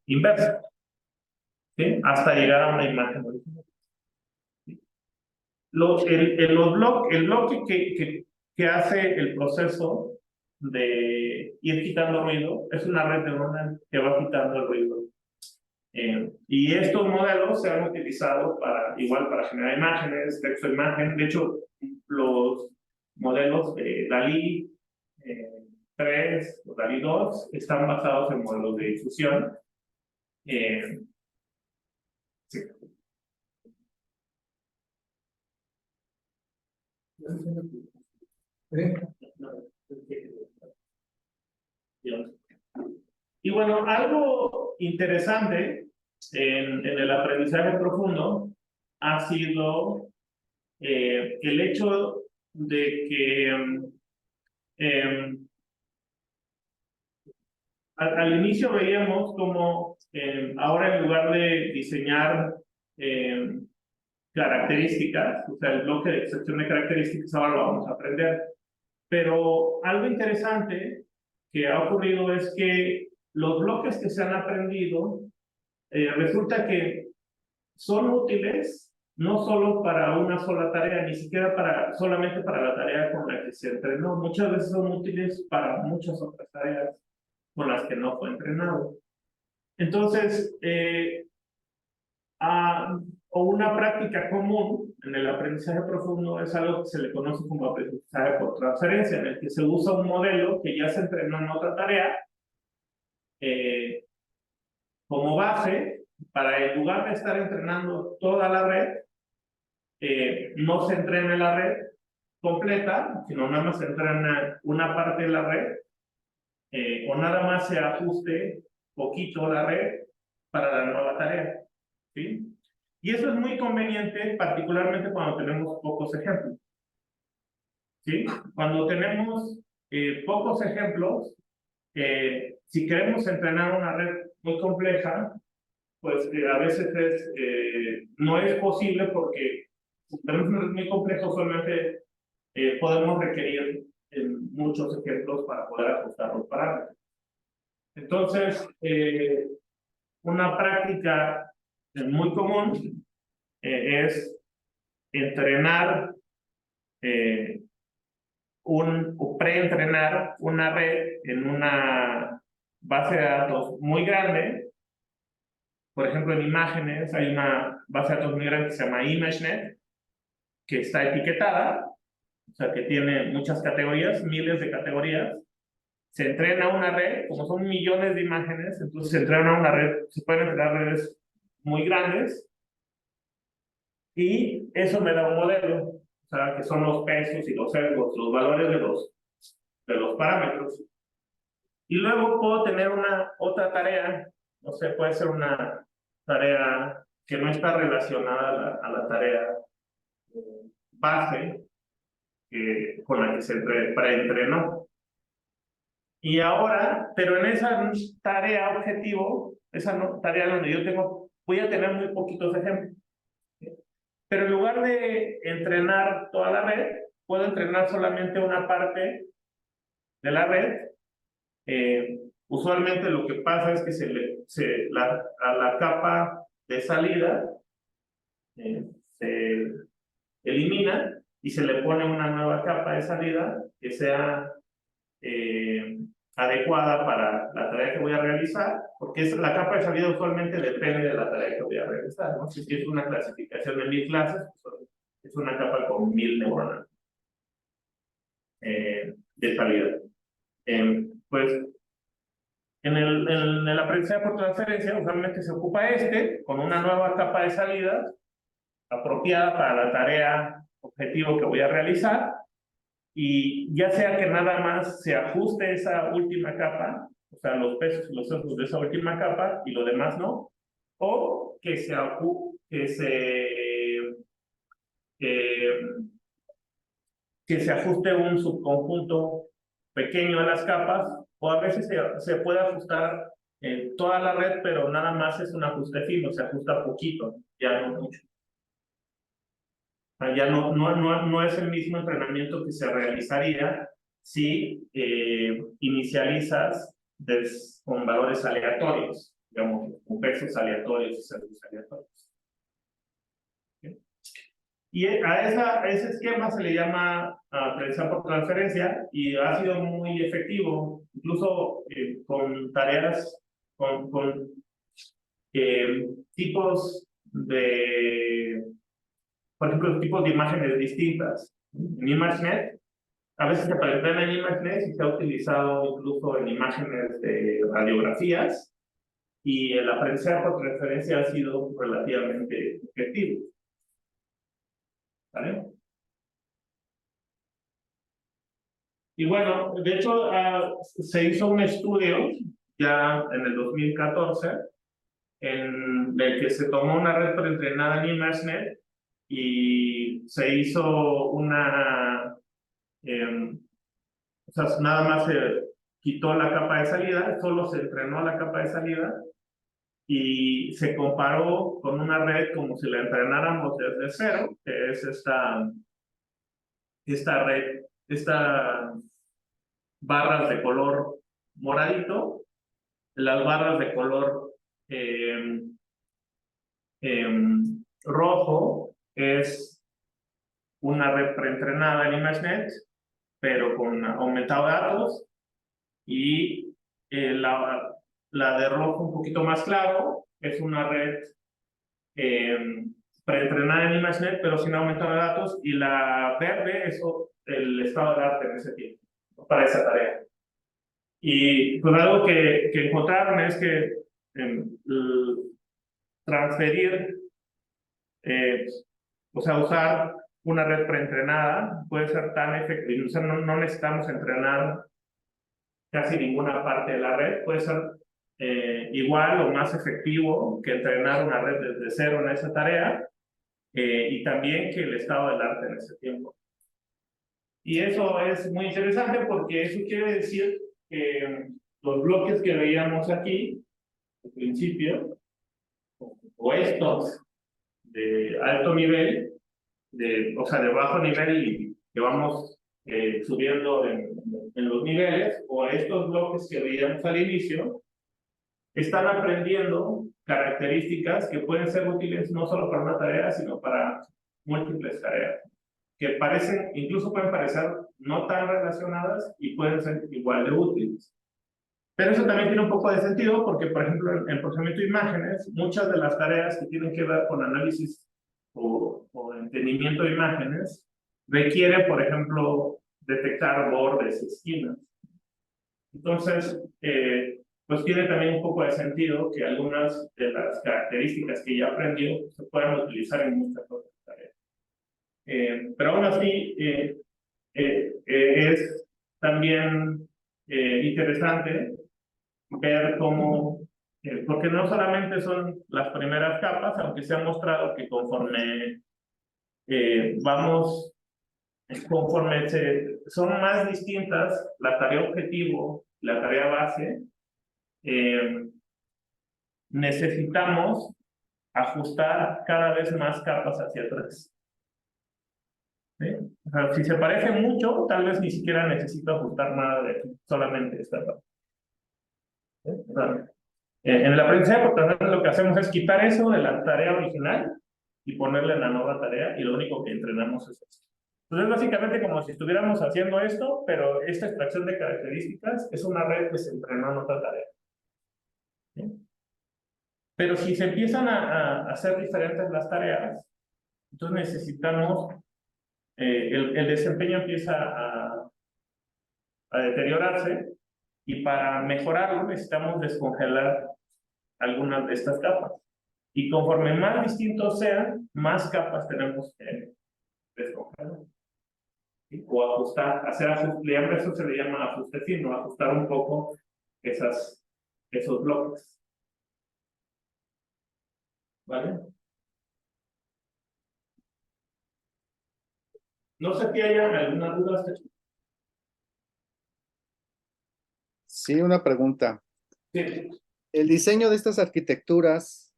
inversa, ¿sí? Hasta llegar a una imagen original. El bloque que hace el proceso de ir quitando ruido es una red neuronal que va quitando el ruido. Y estos modelos se han utilizado igual para generar imágenes, texto, imagen. De hecho, los modelos de DALL-E 3 o DALL-E 2 están basados en modelos de difusión. Sí. Y bueno, algo interesante en el aprendizaje profundo ha sido el hecho de que al inicio veíamos como ahora, en lugar de diseñar características, o sea, el bloque de extracción de características, ahora lo vamos a aprender. Pero algo interesante que ha ocurrido es que los bloques que se han aprendido resulta que son útiles no solo para una sola tarea, ni siquiera solamente para la tarea con la que se entrenó. Muchas veces son útiles para muchas otras tareas con las que no fue entrenado. Entonces, o una práctica común en el aprendizaje profundo es algo que se le conoce como aprendizaje por transferencia, en el que se usa un modelo que ya se entrenó en otra tarea como base, para en lugar de estar entrenando toda la red, no se entrene la red completa, sino nada más se entrena una parte de la red, o nada más se ajuste poquito la red para la nueva tarea, ¿sí? Y eso es muy conveniente, particularmente cuando tenemos pocos ejemplos, ¿sí? Cuando tenemos pocos ejemplos, si queremos entrenar una red muy compleja, pues a veces no es posible porque si tenemos una red muy compleja, usualmente podemos requerir muchos ejemplos para poder ajustar los parámetros. Entonces, una práctica muy común es entrenar o preentrenar una red en una base de datos muy grande. Por ejemplo, en imágenes hay una base de datos muy grande que se llama ImageNet, que está etiquetada, o sea, que tiene muchas categorías, miles de categorías. Se entrena una red, como son millones de imágenes, entonces se entrena una red, se pueden entrenar redes muy grandes, y eso me da un modelo, o sea, que son los pesos y los sesgos, los valores de los parámetros. Y luego puedo tener otra tarea, no sé, puede ser una tarea que no está relacionada a la tarea base con la que se preentrenó. Y ahora, pero en esa tarea objetivo, esa tarea donde yo voy a tener muy poquitos ejemplos. Pero en lugar de entrenar toda la red, puedo entrenar solamente una parte de la red. Usualmente lo que pasa es que a la capa de salida se elimina y se le pone una nueva capa de salida que sea adecuada para la tarea que voy a realizar, porque la capa de salida usualmente depende de la tarea que voy a realizar, ¿no? Si es una clasificación de 1000 clases, pues es una capa con 1000 neuronas de salida. Pues en el aprendizaje por transferencia usualmente se ocupa con una nueva capa de salida apropiada para la tarea objetivo que voy a realizar, y ya sea que nada más se ajuste esa última capa, o sea, los pesos y los sesgos de esa última capa y lo demás no, o que se ajuste un subconjunto pequeño a las capas, o a veces se puede ajustar toda la red, pero nada más es un ajuste fino, se ajusta poquito, ya no mucho. Ya no es el mismo entrenamiento que se realizaría si inicializas con valores aleatorios, digamos, con pesos aleatorios y sesgos aleatorios. ¿Okay? Y a ese esquema se le llama aprendizaje por transferencia, y ha sido muy efectivo, incluso con tareas, con tipos de, por ejemplo, tipos de imágenes distintas. En ImageNet, a veces se aparecen en ImageNet y se ha utilizado incluso en imágenes de radiografías, y el aprendizaje por transferencia ha sido relativamente efectivo. ¿Vale? Y bueno, de hecho, se hizo un estudio ya en el 2014 en el que se tomó una red preentrenada en ImageNet y se hizo o sea, nada más se quitó la capa de salida, solo se entrenó la capa de salida, y se comparó con una red como si la entrenáramos desde cero, que es esta red, barras de color moradito, las barras de color rojo es una red preentrenada en ImageNet, pero con aumentado de datos, y la de rojo un poquito más claro es una red preentrenada en ImageNet, pero sin aumentado de datos, y la verde es el estado de arte en ese tiempo, para esa tarea. Y pues algo que encontraron es que transferir, o sea, usar una red preentrenada puede ser tan efectivo, o sea, no necesitamos entrenar casi ninguna parte de la red, puede ser igual o más efectivo que entrenar una red desde cero en esa tarea, y también que el estado del arte en ese tiempo. Y eso es muy interesante porque eso quiere decir que los bloques que veíamos aquí, al principio, o estos de alto nivel, o sea, de bajo nivel y que vamos subiendo en los niveles, o estos bloques que veíamos al inicio, están aprendiendo características que pueden ser útiles no solo para una tarea, sino para múltiples tareas, que parecen, incluso pueden parecer no tan relacionadas y pueden ser igual de útiles. Pero eso también tiene un poco de sentido porque, por ejemplo, en procesamiento de imágenes, muchas de las tareas que tienen que ver con análisis o entendimiento de imágenes requieren, por ejemplo, detectar bordes y esquinas. Entonces, pues tiene también un poco de sentido que algunas de las características que ya aprendió se puedan utilizar en muchas otras tareas. Pero aún así, es también interesante ver cómo, porque no solamente son las primeras capas, aunque se ha mostrado que conforme son más distintas la tarea objetivo, la tarea base, necesitamos ajustar cada vez más capas hacia atrás. ¿Sí? O sea, si se parece mucho, tal vez ni siquiera necesito ajustar nada de aquí, solamente esta parte. ¿Sí? O sea, en el aprendizaje por tanto, lo que hacemos es quitar eso de la tarea original y ponerle en la nueva tarea, y lo único que entrenamos es esto. Entonces, básicamente como si estuviéramos haciendo esto, pero esta extracción de características es una red que se entrenó en otra tarea. ¿Sí? Pero si se empiezan a hacer diferentes las tareas, entonces necesitamos, el desempeño empieza a deteriorarse, y para mejorarlo necesitamos descongelar algunas de estas capas. Y conforme más distintos sean, más capas tenemos que descongelar. ¿Sí? O ajustar, hacer ajuste, eso se le llama ajuste fino, ajustar un poco esos bloques. ¿Vale? No sé si haya alguna duda. Sí, una pregunta. Sí. ¿El diseño de estas arquitecturas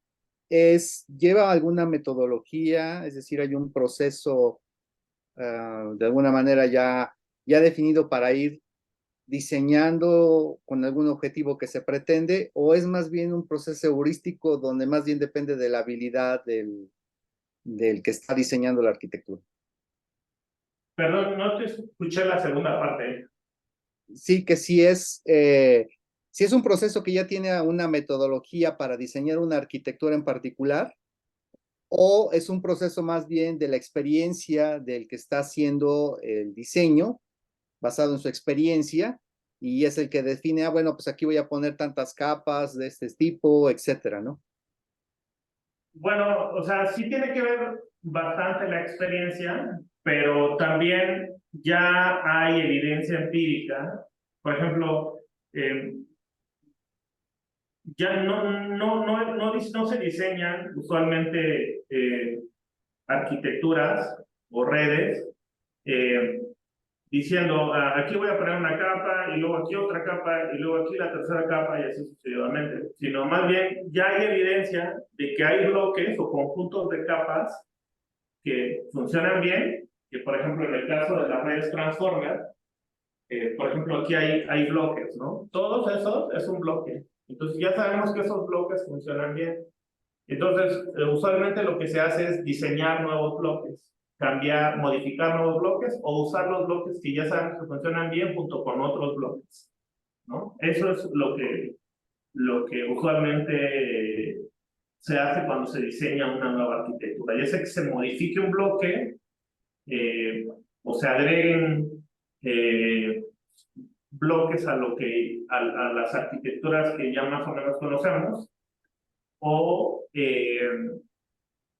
lleva alguna metodología? Es decir, ¿hay un proceso de alguna manera ya definido para ir diseñando con algún objetivo que se pretende? ¿O es más bien un proceso heurístico donde más bien depende de la habilidad del que está diseñando la arquitectura? Perdón, no te escuché la segunda parte. Sí, que si es un proceso que ya tiene una metodología para diseñar una arquitectura en particular, o es un proceso más bien de la experiencia del que está haciendo el diseño, basado en su experiencia, y es el que define, bueno, pues aquí voy a poner tantas capas de este tipo, etcétera, ¿no? Bueno, o sea, sí tiene que ver bastante la experiencia, pero también ya hay evidencia empírica. Por ejemplo, ya no se diseñan usualmente arquitecturas o redes diciendo, aquí voy a poner una capa, y luego aquí otra capa, y luego aquí la tercera capa, y así sucesivamente. Sino más bien ya hay evidencia de que hay bloques o conjuntos de capas que funcionan bien, que por ejemplo en el caso de las redes Transformer, por ejemplo aquí hay bloques, ¿no? Todos esos es un bloque. Entonces ya sabemos que esos bloques funcionan bien. Entonces, usualmente lo que se hace es diseñar nuevos bloques, modificar nuevos bloques, o usar los bloques que ya sabemos que funcionan bien junto con otros bloques, ¿no? Eso es lo que usualmente se hace cuando se diseña una nueva arquitectura. Ya sea que se modifique un bloque, o se agreguen bloques a las arquitecturas que ya más o menos conocemos, o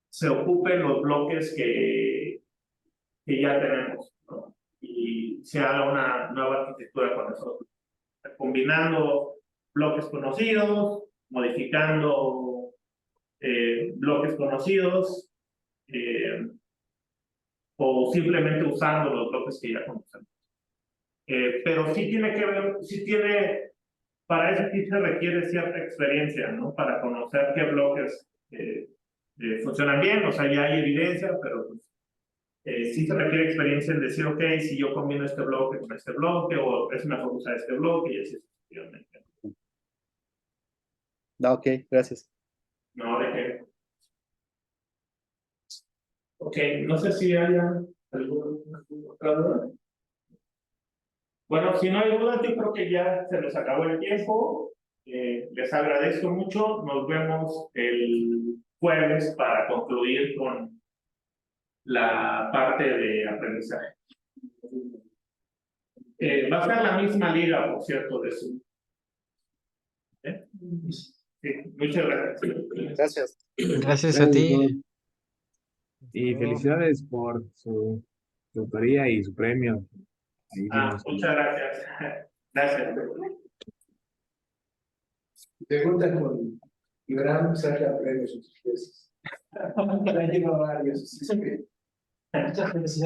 se ocupen los bloques que ya tenemos, ¿no? Y se haga una nueva arquitectura con nosotros, combinando bloques conocidos, modificando bloques conocidos, o simplemente usando los bloques que ya conocemos. Pero sí tiene que ver, para eso sí se requiere cierta experiencia, ¿no? Para conocer qué bloques funcionan bien, o sea, ya hay evidencia, pero pues, sí se requiere experiencia en decir, ok, si yo combino este bloque con este bloque, o es mejor usar este bloque, y así sucesivamente. Ok, gracias. No, de qué. Ok, no sé si haya alguna otra duda. Bueno, si no hay dudas, yo creo que ya se nos acabó el tiempo. Les agradezco mucho. Nos vemos el jueves para concluir con la parte de aprendizaje. Va a ser la misma liga, por cierto, de Zoom. Sí, muchas gracias. Gracias. Gracias a ti. Y felicidades por su tutoría y su premio. Ahí vimos. Muchas gracias. Gracias. Pregunta con gran saca premios sus veces. Ya lleva varios. Muchas felicidades.